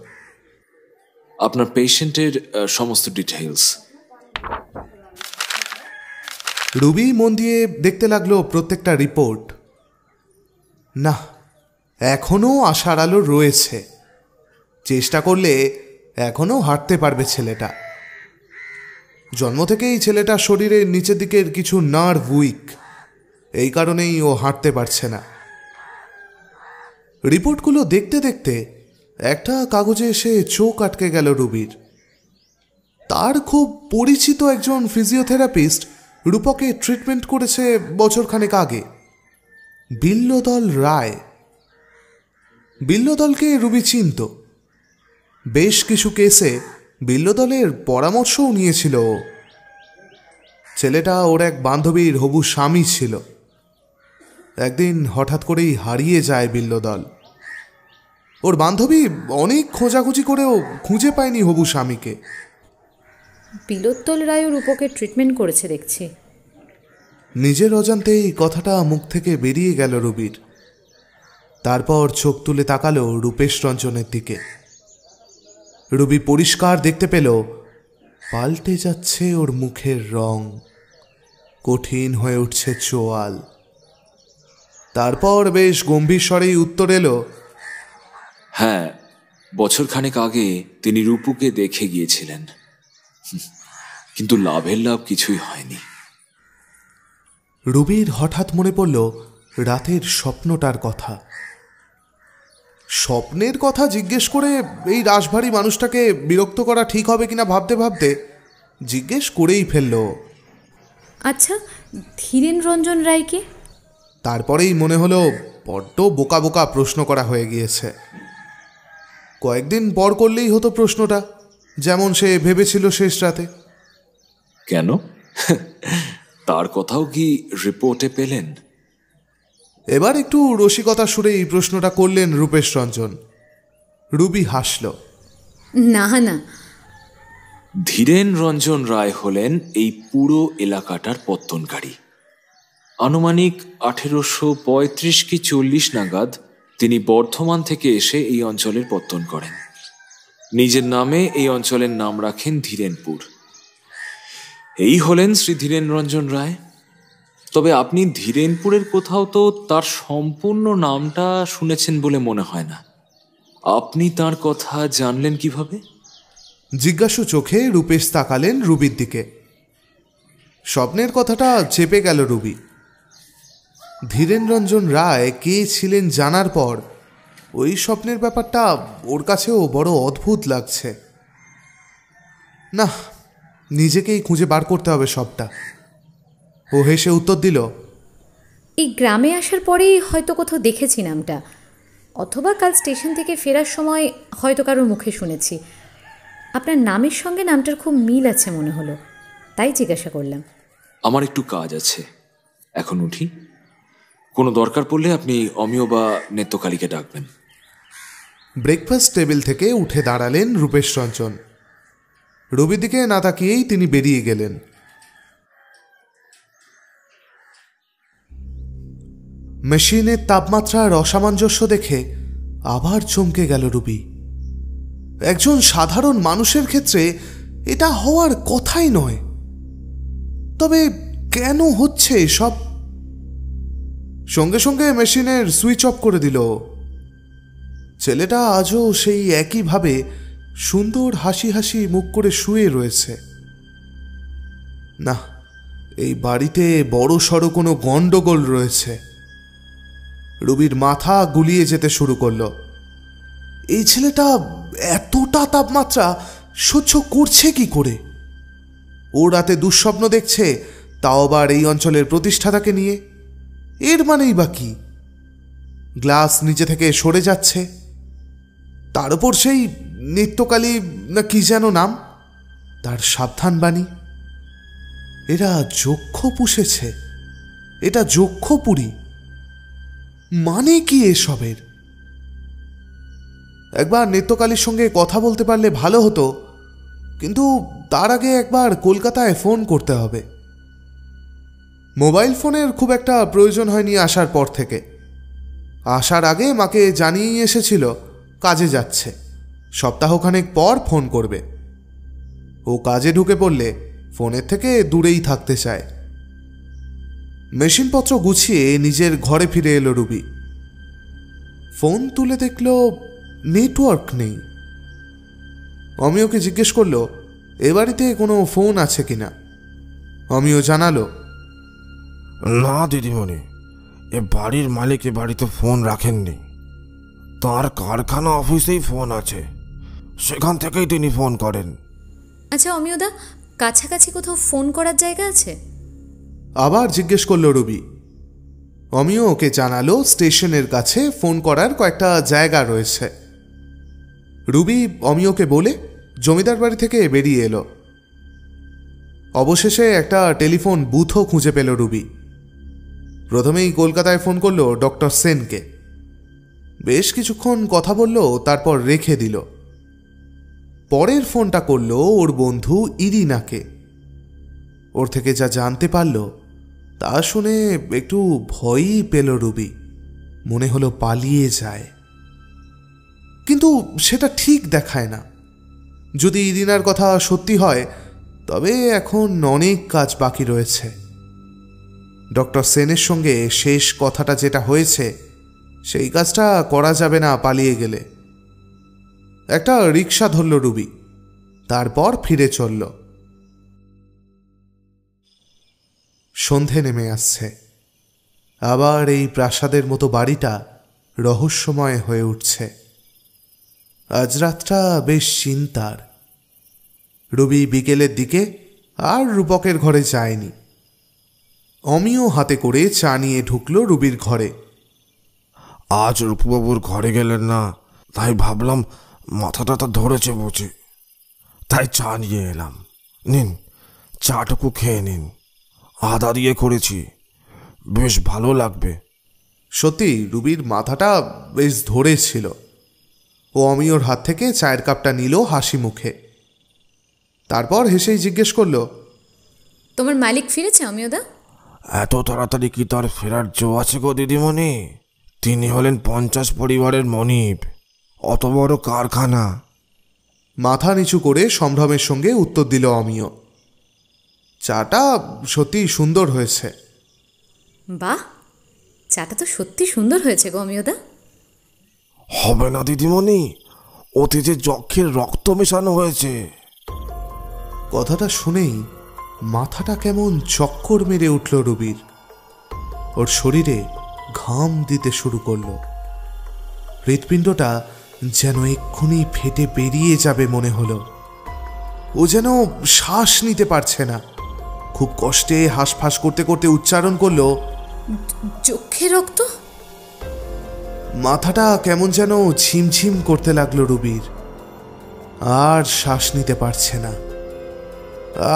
আপনার পেশেন্টের সমস্ত ডিটেইলস। রুবি মন দিয়ে দেখতে লাগলো প্রত্যেকটা রিপোর্ট। না, এখনো আশার আলো রয়েছে। চেষ্টা করলে এখনো হাঁটতে পারবে ছেলেটা। জন্ম থেকেই ছেলেটার শরীরের নিচের দিকের কিছু নার্ভ উইক। এই কারণেই ও হাঁটতে পারছে না। রিপোর্টগুলো দেখতে দেখতে একটা কাগজে এসে চোখ আটকে গেল রুবির। তার খুব পরিচিত একজন ফিজিওথেরাপিস্ট রূপকে ট্রিটমেন্ট করেছে বছরখানেক আগে। বিল্লদল রায়। বিল্লদলকে রুবি চিনত। বেশ কিছু কেসে বিল্লদলের পরামর্শও নিয়েছিল। ছেলেটা ওর এক বান্ধবীর হবু স্বামী ছিল। একদিন হঠাৎ করেই হারিয়ে যায় বিল্লদল। ওর বান্ধবী অনেক খোঁজাখুঁজি করেও খুঁজে পায়নি হবু স্বামীকে। বিলোত্তল রায়ও রূপকে ট্রিটমেন্ট করেছে দেখছি। নিজের অজান্তেই কথাটা মুখ থেকে বেরিয়ে গেল রুবির। তারপর চোখ তুলে তাকালো রূপেশ রঞ্জনের দিকে। রুবি পরিষ্কার দেখতে পেল পাল্টে যাচ্ছে ওর মুখের রং। কঠিন হয়ে উঠছে চোয়াল। তারপর বেশ গম্ভীর স্বরেই উত্তর এলো, হ্যাঁ, বছরখানেক আগে তিনি রূপুকে দেখে গিয়েছিলেন। কিন্তু লাভের লাভ কিছুই হয়নি। রুবির হঠাৎ মনে পড়ল রাতের স্বপ্নটার কথা। স্বপ্নের কথা জিজ্ঞেস করে এই রাশভারী মানুষটাকে বিরক্ত করা ঠিক হবে কিনা ভাবতে ভাবতে জিজ্ঞেস করেই ফেলল, আচ্ছা, ধীরেন রঞ্জন রায়কে? তারপরেই মনে হলো বড্ড বোকা বোকা প্রশ্ন করা হয়ে গিয়েছে। কয়েকদিন পর করলেই হতো প্রশ্নটা, যেমন সে ভেবেছিল শেষ রাতে। কেন? তার কথাও কি রিপোর্টে পেলেন? এবার একটু রসিকতা সুরে এই প্রশ্নটা করলেন রূপেশ রঞ্জন। রুবি হাসল। না না, ধীরেন রঞ্জন রায় হলেন এই পুরো এলাকাটার পত্তনকারী। আনুমানিক 1835 কি 40 নাগাদ তিনি বর্ধমান থেকে এসে এই অঞ্চলের পত্তন করেন। নিজের নামে এই অঞ্চলের নাম রাখেন ধীরেনপুর। এই হলেন শ্রী ধীরেন রঞ্জন রায়। তবে আপনি ধীরেনপুরের কোথাও তো তার সম্পূর্ণ নামটা শুনেছেন বলে মনে হয় না। আপনি তার কথা জানলেন কিভাবে? জিজ্ঞাসু চোখে রূপেশ তাকালেন রুবির দিকে। স্বপ্নের কথাটা চেপে গেল রুবি। ধীরেন রঞ্জন রায় কে ছিলেন জানার পর ওই স্বপ্নের ব্যাপারটা ওর কাছেও বড় অদ্ভুত লাগছে। না, নিজেকেই খুঁজে বার করতে হবে সবটা। ও হেসে উত্তর দিল, এই গ্রামে আসার পরেই হয়তো কোথাও দেখেছি নামটা, অথবা কাল স্টেশন থেকে ফেরার সময় হয়তো কারোর মুখে শুনেছি। আপনার নামের সঙ্গে নামটার খুব মিল আছে মনে হলো, তাই জিজ্ঞাসা করলাম। আমার একটু কাজ আছে, এখন উঠি। কোনো দরকার পড়লে আপনি অমিয় বা নেত্যকালীকে ডাকবেন। ব্রেকফাস্ট টেবিল থেকে উঠে দাঁড়ালেন রূপেশ রঞ্জন। রবির দিকে না তাকিয়েই তিনি বেরিয়ে গেলেন। মেশিনের তাপমাত্রার অসামঞ্জস্য দেখে আবার চমকে গেল রুবি। একজন সাধারণ মানুষের ক্ষেত্রে এটা হওয়ার কথাই নয়। তবে কেন হচ্ছে এসব? সঙ্গে সঙ্গে মেশিনের সুইচ অফ করে দিল। ছেলেটা আজও সেই একইভাবে সুন্দর হাসি হাসি মুখ করে শুয়ে রয়েছে। না, এই বাড়িতে বড় সড়ো কোনো গন্ডগোল রয়েছে। রুবির মাথা গুলিয়ে যেতে শুরু করলো। এই ছেলেটা এতটা তাপমাত্রা সহ্য করছে কি করে? ও রাতে দুঃস্বপ্ন দেখছে, তাও আবার এই অঞ্চলের প্রতিষ্ঠাতাকে নিয়ে। এর মানেই বা কি? গ্লাস নিচে থেকে সরে যাচ্ছে, তার উপর সেই নিত্যকালী না কি যেন নাম, তার সাবধান বাণী। এরা যক্ষ পুষেছে, এটা যক্ষপুরী। মানে কি এসবের? একবার নিত্যকালীর সঙ্গে কথা বলতে পারলে ভালো হতো, কিন্তু তার আগে একবার কলকাতায় ফোন করতে হবে। মোবাইল ফোনের খুব একটা প্রয়োজন হয়নি আসার পর থেকে। আসার আগে মাকে জানিয়ে এসেছিল কাজে যাচ্ছে, সপ্তাহখানেক পর ফোন করবে। ও কাজে ঢুকে পড়লে ফোনের থেকে দূরেই থাকতে চায়। মেশিনপত্র গুছিয়ে নিজের ঘরে ফিরে এলো রুবি। ফোন তুলে দেখল নেটওয়ার্ক নেই। অমিয়কে জিজ্ঞেস করলো এ বাড়িতে কোনো ফোন আছে কিনা। অমিয় জানালো, না দিদিমণি, এ বাড়ির মালিক এ বাড়িতে ফোন রাখেননি। তার কারখানা অফিসেই ফোন আছে, সেখান থেকেই তিনি ফোন করেন। আচ্ছা অমিয়দা, কাছাকাছি কোথাও ফোন করার জায়গা আছে? আবার জিজ্ঞেস করলো রুবি। অমিয় ওকে জানালো স্টেশনের কাছে ফোন করার কয়েকটা জায়গা রয়েছে। রুবি অমিয়কে বলে জমিদার বাড়ি থেকে বেরিয়ে এলো। অবশেষে একটা টেলিফোন বুথও খুঁজে পেল রুবি। প্রথমেই কলকাতায় ফোন করলো ডক্টর সেনকে। বেশ কিছুক্ষণ কথা বলল, তারপর রেখে দিল। পরের ফোনটা করলো ওর বন্ধু ইরিনাকে। ওর থেকে যা জানতে পারল তা শুনে একটু ভয়ই পেল রুবি। মনে হলো পালিয়ে যায়, কিন্তু সেটা ঠিক দেখায় না। যদি ইরিনার কথা সত্যি হয় তবে এখন অনেক কাজ বাকি রয়েছে। ডক্টর সেনের সঙ্গে শেষ কথাটা যেটা হয়েছে সেই কাজটা করা যাবে না পালিয়ে গেলে। একটা রিক্সা ধরল রুবি, তারপর ফিরে চলল। সন্ধে নেমে আসছে। আবার এই প্রাসাদের মতো বাড়িটা রহস্যময় হয়ে উঠছে। আজ রাতটা বেশ চিন্তার। রবি বিকেলের দিকে আর রূপকের ঘরে যায়নি। অমিও হাতে করে চা নিয়ে ঢুকলো রুবির ঘরে। আজ রূপবাবুর ঘরে গেলেন না, তাই ভাবলাম মাথাটা ধরেছে বুঝি, তাই চা নিয়ে এলাম। নিন, চাটুকু খেয়ে নিন, আদা দিয়ে করেছি, বেশ ভালো লাগবে। সত্যি রুবির মাথাটা বেশ ধরেছিল। ও অমিয়র হাত থেকে চায়ের কাপটা নিল হাসি মুখে। তারপর হেসেই জিজ্ঞেস করলো, তোমার মালিক ফিরেছে অমিয়দা? এত তাড়াতাড়ি কি তার ফেরার জো আছে গো দিদিমণি? তিনি হলেন 50 পরিবারের মনিব, অত বড় কারখানা। মাথা নিচু করে সম্ভ্রমের সঙ্গে উত্তর দিল অমিয়। চাটা সত্যি সুন্দর হয়েছে। বাহ, চাটা তো সত্যি সুন্দর হয়েছে গো অমিয়দা। হবে না দিদিমণি, ওতে যে যক্ষের রক্ত মেশানো হয়েছে। কথাটা শুনেই মাথাটা কেমন চক্কর মেরে উঠল রুবির। ওর শরীরে ঘাম দিতে শুরু করলো। হৃৎপিণ্ডটা যেন এক্ষুনি ফেটে বেরিয়ে যাবে মনে হলো। ও যেন শ্বাস নিতে পারছে না। খুব কষ্টে হাঁসফাঁস করতে করতে উচ্চারণ করলো, চোখে রক্ত। মাথাটা কেমন যেন ঝিমঝিম করতে লাগলো রুবির। আর শ্বাস নিতে পারছে না।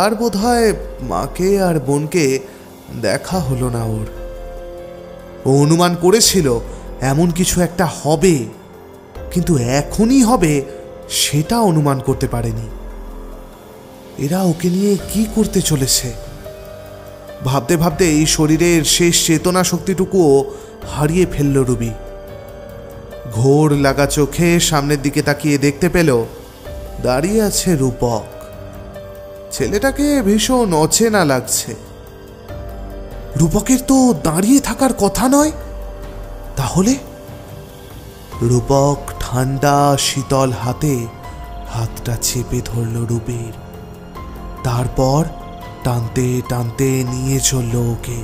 আর বোধহয় মাকে আর বোনকে দেখা হলো না ওর। ও অনুমান করেছিল এমন কিছু একটা হবে, কিন্তু এখনই হবে সেটা অনুমান করতে পারেনি। এরা ওকে নিয়ে কি করতে চলেছে? ভাবতে ভাবতে এই শরীরের শেষ চেতনা শক্তিটুকুও হারিয়ে ফেলল রুবি। ঘোর লাগা চোখে সামনের দিকে তাকিয়ে দেখতে পেল দাঁড়িয়ে আছে রূপক। ছেলেটাকে ভীষণ অচেনা লাগছে। রূপকের তো দাঁড়িয়ে থাকার কথা নয়। তাহলে রূপক ঠান্ডা শীতল হাতে হাতটা চেপে ধরল রুবির। তারপর টানতে টানতে নিয়ে চলল ওকে।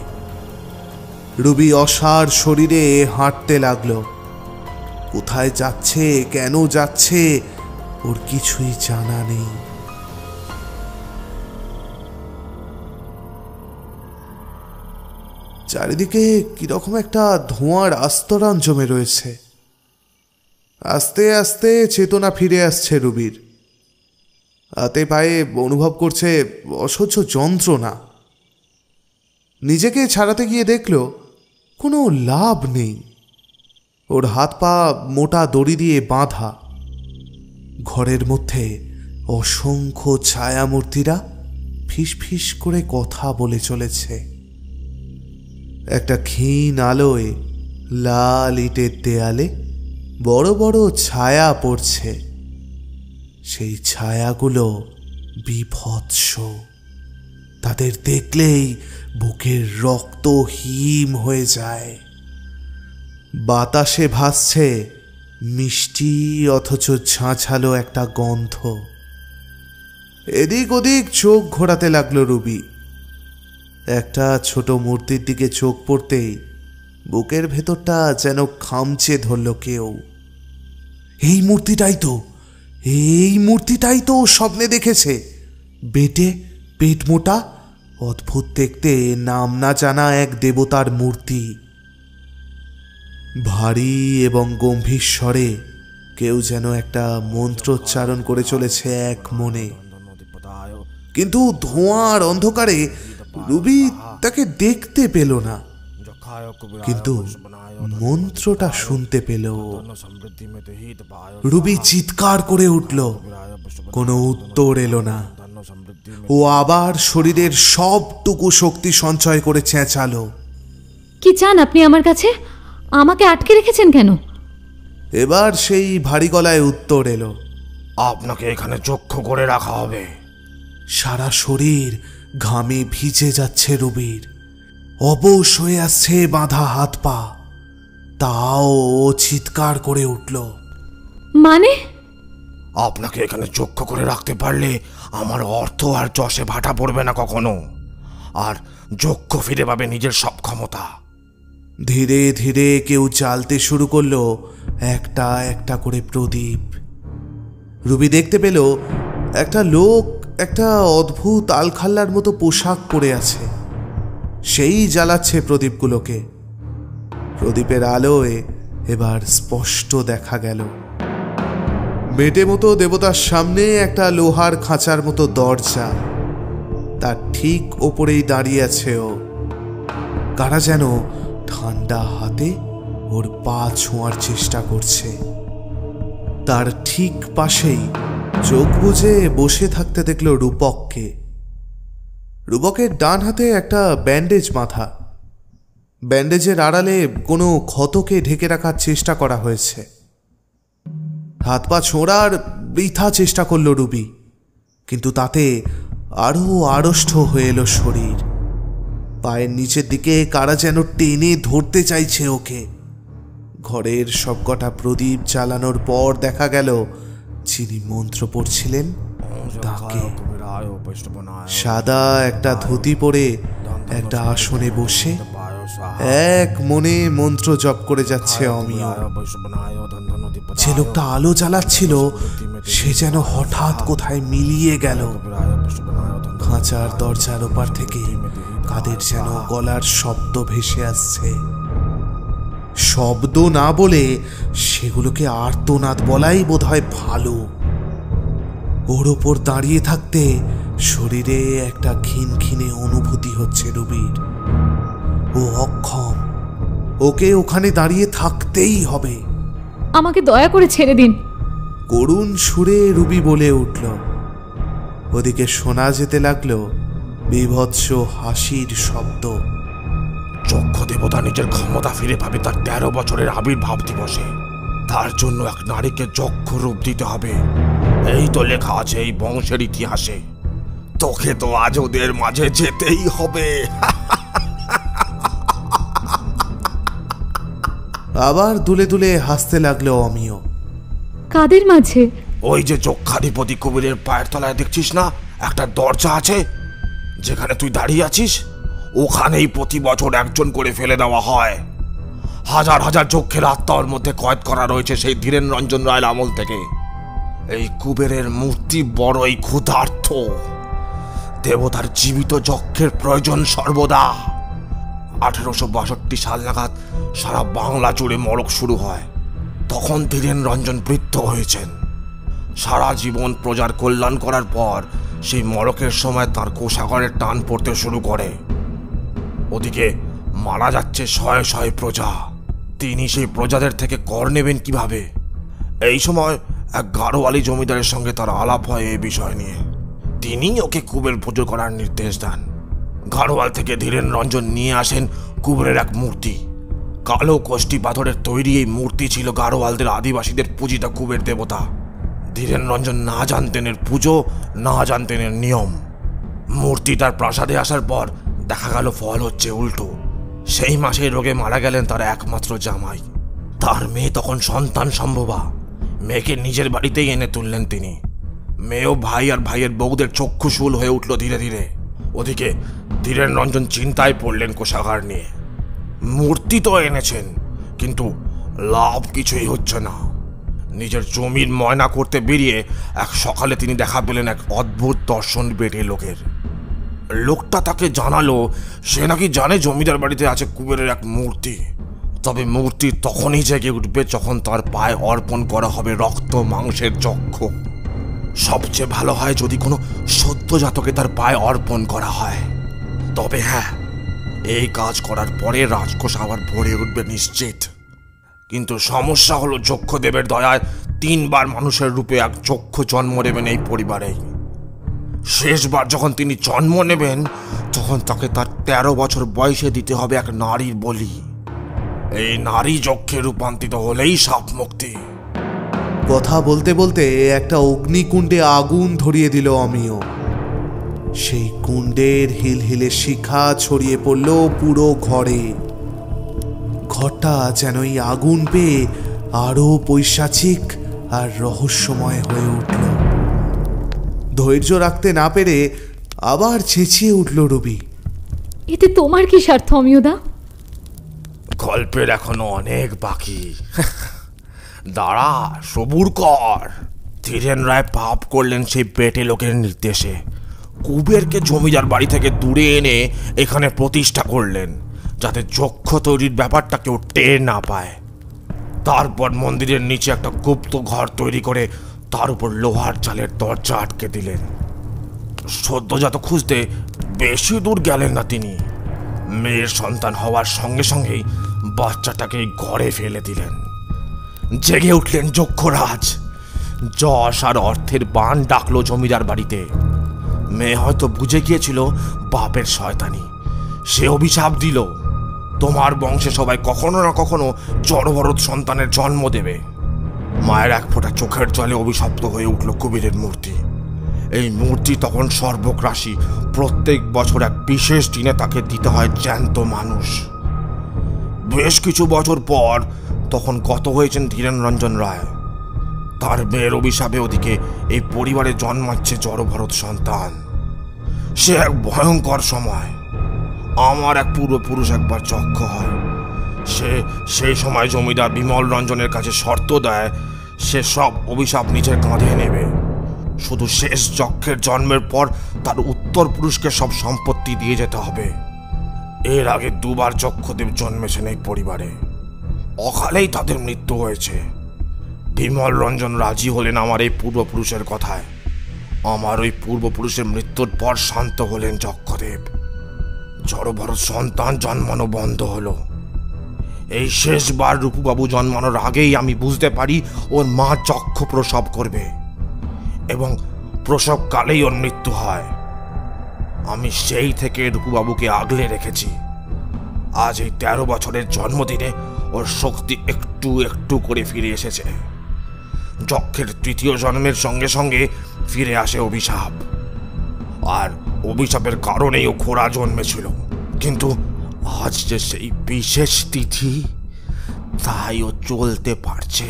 রুবি অসাড় শরীরে হাঁটতে লাগলো। কোথায় যাচ্ছে, কেন যাচ্ছে, ওর কিছুই জানা নেই। চারিদিকে কিরকম একটা ধোঁয়ার আস্তরণ জমে রয়েছে। আস্তে আস্তে চেতনা ফিরে আসছে রুবির। হাতে পায়ে অনুভব করছে অসহ্য যন্ত্রণা। নিজেকে ছাড়াতে গিয়ে দেখল কোনো লাভ নেই। ওর হাত পা মোটা দড়ি দিয়ে বাঁধা। ঘরের মধ্যে অসংখ্য ছায়ামূর্তিরা ফিসফিস করে কথা বলে চলেছে। একটা ক্ষীণ আলোয় লাল ইটের দেয়ালে বড় বড় ছায়া পড়ছে। সেই ছায়াগুলো বীভৎস। তাদের দেখলেই বুকের রক্ত হিম হয়ে যায়। বাতাসে ভাসছে মিষ্টি অথচ ঝাঁঝালো একটা গন্ধ। এদিক ওদিক চোখ ঘোরাতে লাগলো রুবি। একটা ছোট মূর্তির দিকে চোখ পড়তেই বুকের ভেতরটা যেন খামচে ধরল কেউ। এই মূর্তিটাই তো স্বপ্নে দেখেছে। বেটে পেট মোটা, অদ্ভুত দেখতে, নাম না জানা এক দেবতার মূর্তি। ভারী এবং গম্ভীর স্বরে কেউ যেন একটা মন্ত্রোচ্চারণ করে চলেছে এক মনে। কিন্তু ধোঁয়ার অন্ধকারে রুবি তাকে দেখতে পেল না, কিন্তু মন্ত্রটা শুনতে পেল। রুবি চিৎকার করে উঠল। কোনো উত্তর এলো না। ও আবার শরীরের সবটুকু শক্তি সঞ্চয় করে চেঁচালো, কি চান আপনি আমার কাছে? আমাকে আটকে রেখেছেন কেন? এবার সেই ভারী গলায় উত্তর এলো, আপনাকে এখানে চক্ষু করে রাখা হবে। সারা শরীর ঘামে ভিজে যাচ্ছে রুবির। অবশ হয়ে আসছে বাঁধা হাত পা। তাও ও চিৎকার করে উঠল, মানে? আপনাকে এখানে চক্ষু করে রাখতে পারলে আমার অর্থ আর যশে ভাটা পড়বে না কখনো। আর যক্ষ ফিরে পাবে নিজের সব ক্ষমতা। ধীরে ধীরে কেউ জ্বালতে শুরু করলো একটা একটা করে প্রদীপ। রুবি দেখতে পেল একটা লোক একটা অদ্ভুত আলখাল্লার মতো পোশাক পরে আছে, সেই জ্বালাচ্ছে প্রদীপগুলোকে। প্রদীপের আলোয় এবার স্পষ্ট দেখা গেল মেটে মতো দেবতার সামনে একটা লোহার খাঁচার মতো দরজা, তার ঠিক ওপরেই দাঁড়িয়ে আছে ও। কারা যেন ঠান্ডা হাতে ওর পা ছোঁয়ার চেষ্টা করছে। তার ঠিক পাশেই চোখ বুজে বসে থাকতে দেখল রূপককে। রূপকের ডান হাতে একটা ব্যান্ডেজ বাঁধা, ব্যান্ডেজের আড়ালে কোনো ক্ষতকে ঢেকে রাখার চেষ্টা করা হয়েছে। হাত পা ছোঁড়ার বৃথা চেষ্টা করল রুবি, কিন্তু তাতে আরো আড়ষ্ট হয়ে এলো শরীর। পায়ের নিচের দিকে কারা যেন টেনে ধরতে চাইছে ওকে। ঘরের সবকটা প্রদীপ জ্বালানোর পর দেখা গেল যিনি মন্ত্র পড়ছিলেন তাকে। সাদা একটা ধুতি পরে একটা আসনে বসে এক মনে মন্ত্র জপ করে যাচ্ছে অমিয়। যে লোকটা আলো জ্বালাচ্ছিল সে যেন হঠাৎ কোথায় মিলিয়ে গেল। খাঁচার দরজার ওপার থেকে কাদের যেন গলার শব্দ ভেসে আসছে। শব্দ না বলে সেগুলোকে আর্তনাদ বলাই বোধহয় ভালো। ওর ওপর দাঁড়িয়ে থাকতে শরীরে একটা খিনখিনে অনুভূতি হচ্ছে রুবির। ও অক্ষম, ওকে ওখানে দাঁড়িয়ে থাকতেই হবে। আমাকে দয়া করে ছেড়ে দিন। করুণ সুরে রুবি বলে উঠল। ওদিকে শোনা যেতে লাগলো বীভৎস হাসির শব্দ। যক্ষ দেবতা নিজের ক্ষমতা ফিরে পাবে তার 13 বছরের আবির্ভাব দিবসে। তার জন্য এক নারীকে যক্ষ রূপ দিতে হবে, এই তো লেখা আছে এই বংশের ইতিহাসে। তোকে তো আজ ওদের মাঝে যেতেই হবে। আবার দুলে দুলে হাসতে লাগলো অমিয়। কাদের মাঝে? ওই যে যক্ষাধিপতি কুবেরের পায়ের তলায় দেখছিস না একটা দরজা আছে, যেখানে তুই দাঁড়িয়ে আছিস ওখানেই প্রতি বছর একজন করে ফেলে দেওয়া হয়। হাজার হাজার যক্ষের আত্মার মধ্যে কয়েদ করা রয়েছে সেই ধীরেন রঞ্জন রায়ের আমল থেকে। এই কুবেরের মূর্তি বড়ই ক্ষুধার্ত, দেবতার জীবিত যক্ষের প্রয়োজন সর্বদা। 1862 সাল নাগাদ সারা বাংলা জুড়ে মড়ক শুরু হয়। তখন ধীরেন রঞ্জন বৃদ্ধ হয়েছেন। সারা জীবন প্রজার কল্যাণ করার পর সেই মড়কের সময় তার কোষাগারের টান পড়তে শুরু করে। ওদিকে মারা যাচ্ছে শয়ে শয়ে প্রজা। তিনি সেই প্রজাদের থেকে কর নেবেন কিভাবে? এই সময় এক গাড়োয়ালি জমিদারের সঙ্গে তার আলাপ হয় এই বিষয় নিয়ে। তিনি ওকে কুবের পুজো করার নির্দেশ দেন। গাড়োয়াল থেকে ধীরেন রঞ্জন নিয়ে আসেন কুবেরের এক মূর্তি। কালো কোষ্টি পাথরের তৈরি এই মূর্তি ছিল গাড়োয়ালদের আদিবাসীদের পূজিত কুবের দেবতা। ধীরেন রঞ্জন না জানতেন এর পুজো, না জানতেন এর নিয়ম। মূর্তি তার প্রাসাদে আসার পর দেখা গেল ফল হচ্ছে উল্টো। সেই মাসেই রোগে মারা গেলেন তার একমাত্র জামাই। তার মেয়ে তখন সন্তান সম্ভবা। মেয়েকে নিজের বাড়িতেই এনে তুললেন তিনি। মেয়েও ভাই আর ভাইয়ের বউদের চক্ষুশূল হয়ে উঠল ধীরে ধীরে। ওদিকে ধীরেন রঞ্জন চিন্তায় পড়লেন কোষাগার নিয়ে। মূর্তি তো এনেছেন, কিন্তু লাভ কিছুই হচ্ছে না। নিজের জমির ময়না করতে বেরিয়ে এক সকালে তিনি দেখা পেলেন এক অদ্ভুত দর্শন বেটে লোকের। লোকটা তাকে জানালো সে নাকি জানে জমিদার বাড়িতে আছে কুবেরের এক মূর্তি। তবে মূর্তি তখনই জেগে উঠবে যখন তার পায়ে অর্পণ করা হবে রক্ত মাংসের যক্ষ। সবচেয়ে ভালো হয় যদি কোনো সদ্যজাতকে তার পায়ে অর্পণ করা হয়। তবে হ্যাঁ, এই কাজ করার পরে রাজকোষ আবার ভরে উঠবে নিশ্চিত। কিন্তু সমস্যা হলো যক্ষদেবের দয়ায় 3 বার মানুষের রূপে এক যক্ষ জন্ম নেবেন এই পরিবারেই। শেষবার যখন তিনি জন্ম নেবেন তখন তাকে তার 13 বছর বয়সে দিতে হবে এক নারীর বলি। এই নারী যক্ষে রূপান্তরিত হলেই সাপ মুক্তি। কথা বলতে বলতে একটা অগ্নিকুণ্ডে আগুন ধরিয়ে দিল অমিয়। সেই কুণ্ডের হিলহিলে শিখা ছড়িয়ে পড়ল পুরো ঘরে। ঘরটা যেন এই আগুন পেয়ে আরো পৈশাচিক আর রহস্যময় হয়ে উঠল। ধৈর্য রাখতে না পেরে আবার চেঁচিয়ে উঠল রুবি। এতে তোমার কি স্বার্থ অমিয়দা? গল্পের এখনো অনেক বাকি। দাঁড়া, সবুর কর। ধীরেন রায় পাপ করলেন সেই বেটে লোকের নির্দেশে। কুবেরকে জমিদার বাড়ি থেকে দূরে এনে এখানে প্রতিষ্ঠা করলেন, যাতে যক্ষ তৈরির ব্যাপারটা কেউ টের না পায়। তারপর মন্দিরের নিচে একটা গুপ্ত ঘর তৈরি করে তার উপর লোহার চালের দরজা আটকে দিলেন। সদ্যজাত খুঁজতে বেশি দূর গেলেন না তিনি। মেয়ের সন্তান হওয়ার সঙ্গে সঙ্গেই বাচ্চাটাকে ঘরে ফেলে দিলেন। জেগে উঠলেন যক্ষরাজ। যশ আর অর্থের বান ডাকলো জমিদার বাড়িতে। মেয়ে হয়তো বুঝে গিয়েছিল বাপের শয়তানি। সে অভিশাপ দিল, তোমার বংশে সবাই কখনো না কখনো জড়ভরত সন্তানের জন্ম দেবে। মায়ের এক ফোঁটা চোখের জলে অভিশপ্ত হয়ে উঠল কুবেরের মূর্তি। এই মূর্তি তখন সর্বগ্রাসী। প্রত্যেক বছর এক বিশেষ দিনে তাকে দিতে হয় জ্যান্ত মানুষ। বেশ কিছু বছর পর তখন গত হয়েছেন ধীরেন রঞ্জন রায়। তার মেয়ের অভিশাপে ওদিকে এই পরিবারে জন্মাচ্ছে জড়ভরত সন্তান। সে এক ভয়ঙ্কর সময়। আমার এক পূর্বপুরুষ একবার যক্ষ হয়। সেই সময় জমিদার বিমল রঞ্জনের কাছে শর্ত দেয়, সে সব অভিশাপ নিজের কাঁধে নেবে। শুধু শেষ যক্ষের জন্মের পর তার উত্তর পুরুষকে সব সম্পত্তি দিয়ে যেতে হবে। এর আগে দুবার যক্ষদেব জন্মেছেন এই পরিবারে। অকালেই তাদের মৃত্যু হয়েছে। বিমল রঞ্জন রাজি হলেন আমার এই পূর্বপুরুষের কথায়। আমার ওই পূর্বপুরুষের মৃত্যুর পর শান্ত হলেন যক্ষদেব। জড়ভরত সন্তান জন্মানো বন্ধ হলো। এই শেষবার রূপুবাবু জন্মানোর আগেই আমি বুঝতে পারি ওর মা যক্ষ প্রসব করবে এবং প্রসবকালেই ওর মৃত্যু হয়। আমি সেই থেকে রূপুবাবুকে আগলে রেখেছি। আজ এই 13 বছরের জন্মদিনে ওর শক্তি একটু একটু করে ফিরে এসেছে। যক্ষের তৃতীয় জন্মের সঙ্গে সঙ্গে ফিরে আসে অভিশাপ, আর অভিশাপের কারণেই ও খোড়া জন্মেছিল। কিন্তু আজ যে সেই বিশেষ তিথি, তাই ও চলতে পারছে।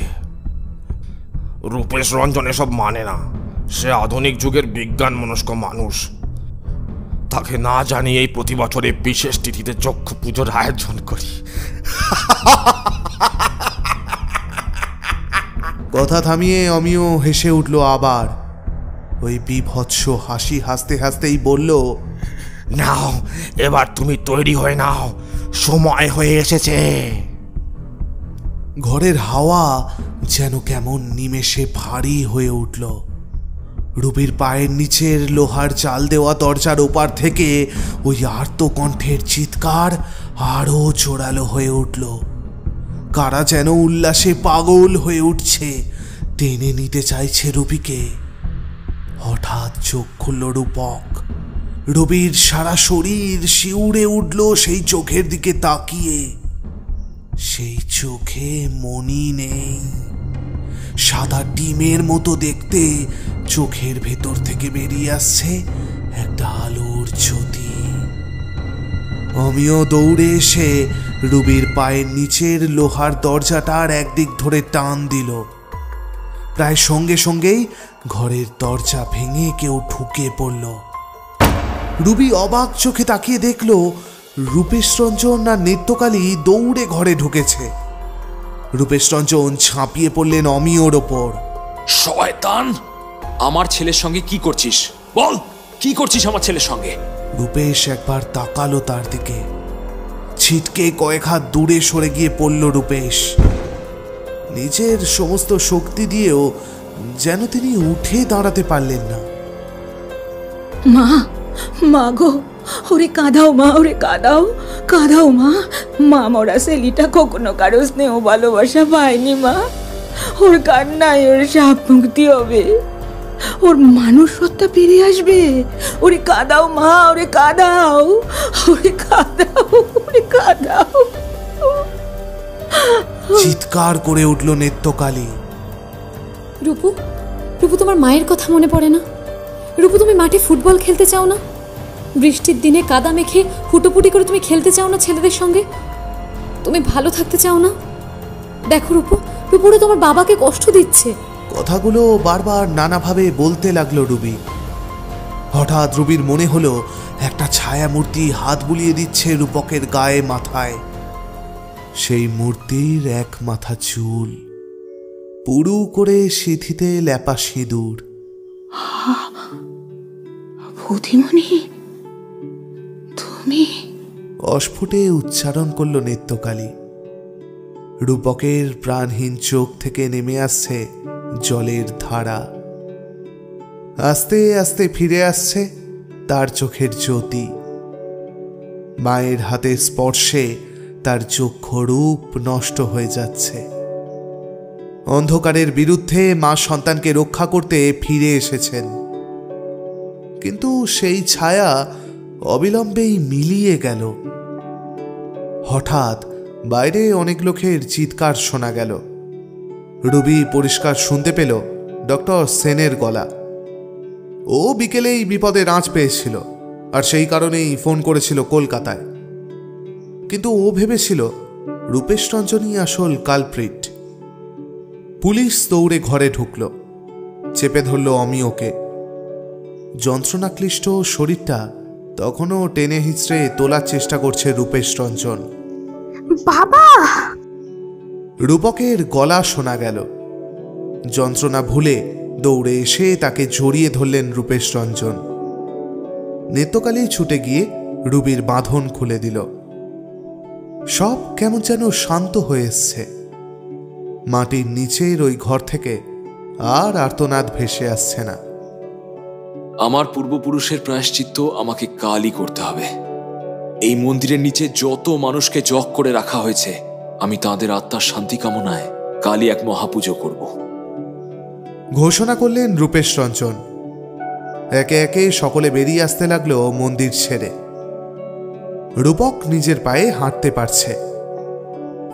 রূপেশ রঞ্জন এসব মানে না। সে আধুনিক যুগের বিজ্ঞান মনস্ক মানুষ। তাকে না জানিয়েই প্রতি বছরে বিশেষ তিথিতে যক্ষ পুজোর আয়োজন করি। কথা থামিয়ে অমিয় হেসে উঠল আবার। ওই বিভৎস হাসি হাসতে হাসতেই বলল, নাও, এবার তুমি তৈরি হয়ে নাও, সময় হয়ে এসেছে। ঘরের হাওয়া যেন কেমন নিমেষে ভারী হয়ে উঠল। রুবির পায়ের নিচের লোহার চাল দেওয়া দরজার ওপার থেকে ওই আর্ত কণ্ঠের চিৎকার আরো জোরালো হয়ে উঠল। কারা যেন উল্লাসে পাগল হয়ে উঠছে, টেনে নিতে চাইছে রুবিকে। হঠাৎ চোখ খুলল রূপক। রবির সারা শরীর শিউরে উঠল সেই চোখের দিকে তাকিয়ে। সেই চোখে মনি নেই। সাদা ডিমের মতো দেখতে, চোখের ভেতর থেকে বেরিয়ে আসছে একটা আলোর জ্যোতি। অমিয় দৌড়ে এসে রুবির পায়ের নিচের লোহার দরজাটার একদিক ধরে টান দিল। প্রায় সঙ্গে সঙ্গেই ঘরের দরজা ভেঙে কেউ ঢুকে পড়ল। রুবি অবাক চোখে তাকিয়ে দেখল রূপেশ রঞ্জন আর নিত্যকালী দৌড়ে ঘরে ঢুকেছে। রূপেশ রঞ্জন ঝাঁপিয়ে পড়লেন অমিয়র ওপর। শয়তান, আমার ছেলের সঙ্গে কি করছিস? বল, কি করছিস আমার ছেলের সঙ্গে? রূপেশ একবার তাকালো তার দিকে। ছিটকে কয়েক হাত দূরে সরে গিয়ে পড়ল রূপেশ। নিজের সমস্ত শক্তি দিয়েও যেন তিনি উঠে দাঁড়াতে পারলেন না। মা, মা গো, ওরে কাঁদাও মা, ওরে কাঁদাও, কাঁদাও মা। মা মরা সেলিটা কখনো কারো স্নেহ ভালোবাসা পায়নি মা। ওর কান্নায় ওর সাপ মুক্তি হবে, ওর মানুষ সত্তা ফিরে আসবে। ওরে কাঁদাও মা, ওরে কাঁদাও, ওরে কাঁদাও, ওরে কাঁদাও। চিৎকার করে উঠল নিত্যকালী। রূপু, রূপু, তোমার মায়ের কথা মনে পড়ে না? রূপু, তুমি মাঠে ফুটবল খেলতে চাও না? বৃষ্টির দিনে কাদা মেখে হুটোপুটি করে তুমি খেলতে চাও না ছেলেদের সঙ্গে? তুমি ভালো থাকতে চাও না? দেখো রূপু, রূপুরা তোমার বাবাকে কষ্ট দিচ্ছে। কথাগুলো বারবার নানাভাবে বলতে লাগলো রুবি। হঠাৎ রুবির মনে হলো একটা ছায়া মূর্তি হাত বুলিয়ে দিচ্ছে রূপকের গায়ে, মাথায়। সেই মূর্তির এক মাথা চুল, পুরু করে সিঁথিতে ল্যাপা সিঁদুর। বৌদিমণি, তুমি? অস্ফুটে উচ্চারণ করল নিত্যকালী। রূপকের প্রাণহীন চোখ থেকে নেমে আসছে জলের ধারা। আস্তে আস্তে ফিরে আসছে তার চোখের জ্যোতি। মায়ের হাতের স্পর্শে তার চক্ষু রূপ নষ্ট হয়ে যাচ্ছে। অন্ধকারের বিরুদ্ধে মা সন্তানকে রক্ষা করতে ফিরে এসেছেন, কিন্তু সেই ছায়া অবিলম্বেই মিলিয়ে গেল। হঠাৎ বাইরে অনেক লোকের চিৎকার শোনা গেল। রুবি পরিষ্কার শুনতে পেল ডক্টর সেনের গলা। ও বিকেলেই বিপদের আঁচ পেয়েছিল, আর সেই কারণেই ফোন করেছিল কলকাতায়। কিন্তু ও ভেবেছিল রূপেশ রঞ্জনই আসল কালপ্রিট। পুলিশ দৌড়ে ঘরে ঢুকল, চেপে ধরল অমিয়কে। যন্ত্রণাক্লিষ্ট শরীরটা তখনও টেনে হিঁচড়ে তোলার চেষ্টা করছে রূপেশ রঞ্জন। বাবা! রূপকের গলা শোনা গেল। যন্ত্রণা ভুলে দৌড়ে এসে তাকে জড়িয়ে ধরলেন রূপেশ রঞ্জন। নিত্যকালী ছুটে গিয়ে রুবির বাঁধন খুলে দিল। সব কেমন যেন শান্ত হয়ে এসছে। মাটির নিচের ওই ঘর থেকে আর আর্তনাদ ভেসে আসছে না। আমার পূর্বপুরুষের প্রায়শ্চিত্ত আমাকে কালই করতে হবে। এই মন্দিরের নিচে যত মানুষকে জগ করে রাখা হয়েছে, আমি তাদের আত্মার শান্তি কামনায় কালই এক মহাপুজো করব, ঘোষণা করলেন রূপেশ রঞ্জন। একে একে সকলে বেরিয়ে আসতে লাগলো মন্দির ছেড়ে। রূপক নিজের পায়ে হাঁটতে পারছে।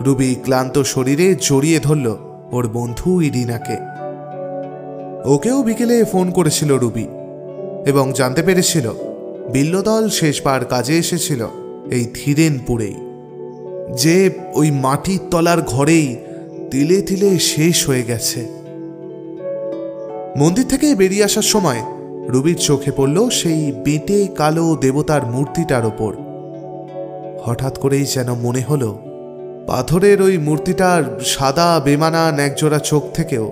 রুবি ক্লান্ত শরীরে জড়িয়ে ধরল ওর বন্ধু ইরিনাকে। ওকেও বিকেলে ফোন করেছিল রুবি, এবং জানতে পেরেছিল বিল্লদল শেষবার কাজে এসেছিল এই ধীরেনপুরেই, যে ওই মাটির তলার ঘরেই তিলে তিলে শেষ হয়ে গেছে। মন্দির থেকে বেরিয়ে আসার সময় রুবির চোখে পড়ল সেই বেঁটে কালো দেবতার মূর্তিটার ওপর। হঠাৎ করেই যেন মনে হলো পাথরের ওই মূর্তিটার সাদা বেমানা একজোড়া চোখ থেকেও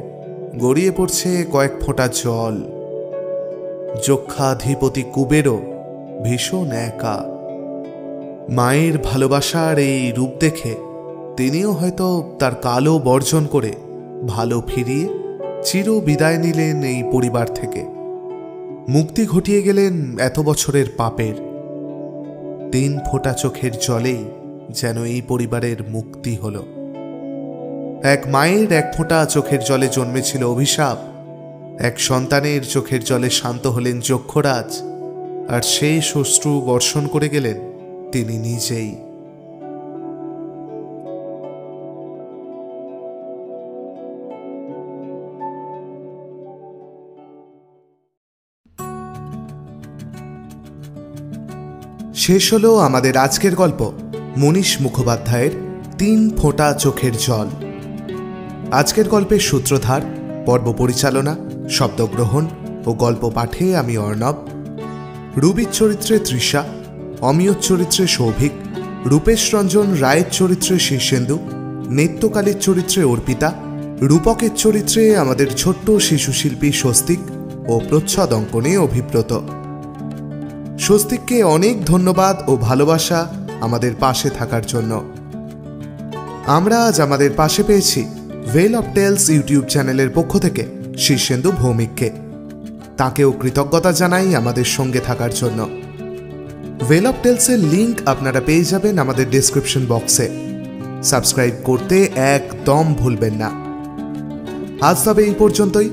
গড়িয়ে পড়ছে কয়েক ফোঁটা জল। যক্ষাধিপতি কুবেরও ভীষণ একা। মায়ের ভালোবাসার এই রূপ দেখে তিনিও হয়তো তার কালো বর্জন করে ভালো ফিরিয়ে চির বিদায় নিলেন এই পরিবার থেকে। মুক্তি ঘটিয়ে গেলেন এত বছরের পাপের। 3 ফোঁটা চোখের জলেই যেন এই পরিবারের মুক্তি হল। এক মায়ের 1 ফোঁটা চোখের জলে জন্মেছিল অভিশাপ। এক সন্তানের চোখের জলে শান্ত হলেন যক্ষরাজ, আর শেষ অশ্রু বর্ষণ করে গেলেন তিনি নিজেই। শেষ হলো আমাদের আজকের গল্প মনীষ মুখোপাধ্যায়ের 3 ফোঁটা চোখের জল। আজকের গল্পের সূত্রধার, পর্ব পরিচালনা, শব্দগ্রহণ ও গল্প পাঠে আমি অর্ণব। রুবির চরিত্রে তৃষা, অমিয়র চরিত্রে সৌভিক, রূপেশ রঞ্জন রায়ের চরিত্রে শীর্ষেন্দু, নিত্যকালীর চরিত্রে অর্পিতা, রূপকের চরিত্রে আমাদের ছোট্ট শিশুশিল্পী স্বস্তিক ও প্রচ্ছদ অঙ্কনে অভিব্রত। স্বস্তিককে অনেক ধন্যবাদ ও ভালোবাসা আমাদের পাশে থাকার জন্য। আমরা আজ আমাদের পাশে পেয়েছি ভেল অফ টেলস ইউটিউব চ্যানেলের পক্ষ থেকে শীর্ষেন্দু ভৌমিককে। তাকেও কৃতজ্ঞতা জানাই আমাদের সঙ্গে থাকার জন্য। ভেল অফ টেলসের লিঙ্ক আপনারা পেয়ে যাবেন আমাদের ডেসক্রিপশন বক্সে। সাবস্ক্রাইব করতে একদম ভুলবেন না। আজ তবে এই পর্যন্তই।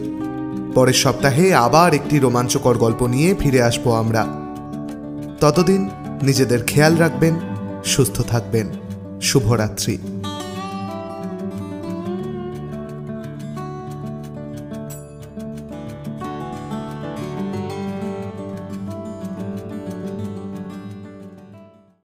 পরের সপ্তাহে আবার একটি রোমাঞ্চকর গল্প নিয়ে ফিরে আসবো আমরা। ততদিন নিজেদের খেয়াল রাখবেন, সুস্থ থাকবেন। শুভরাত্রি।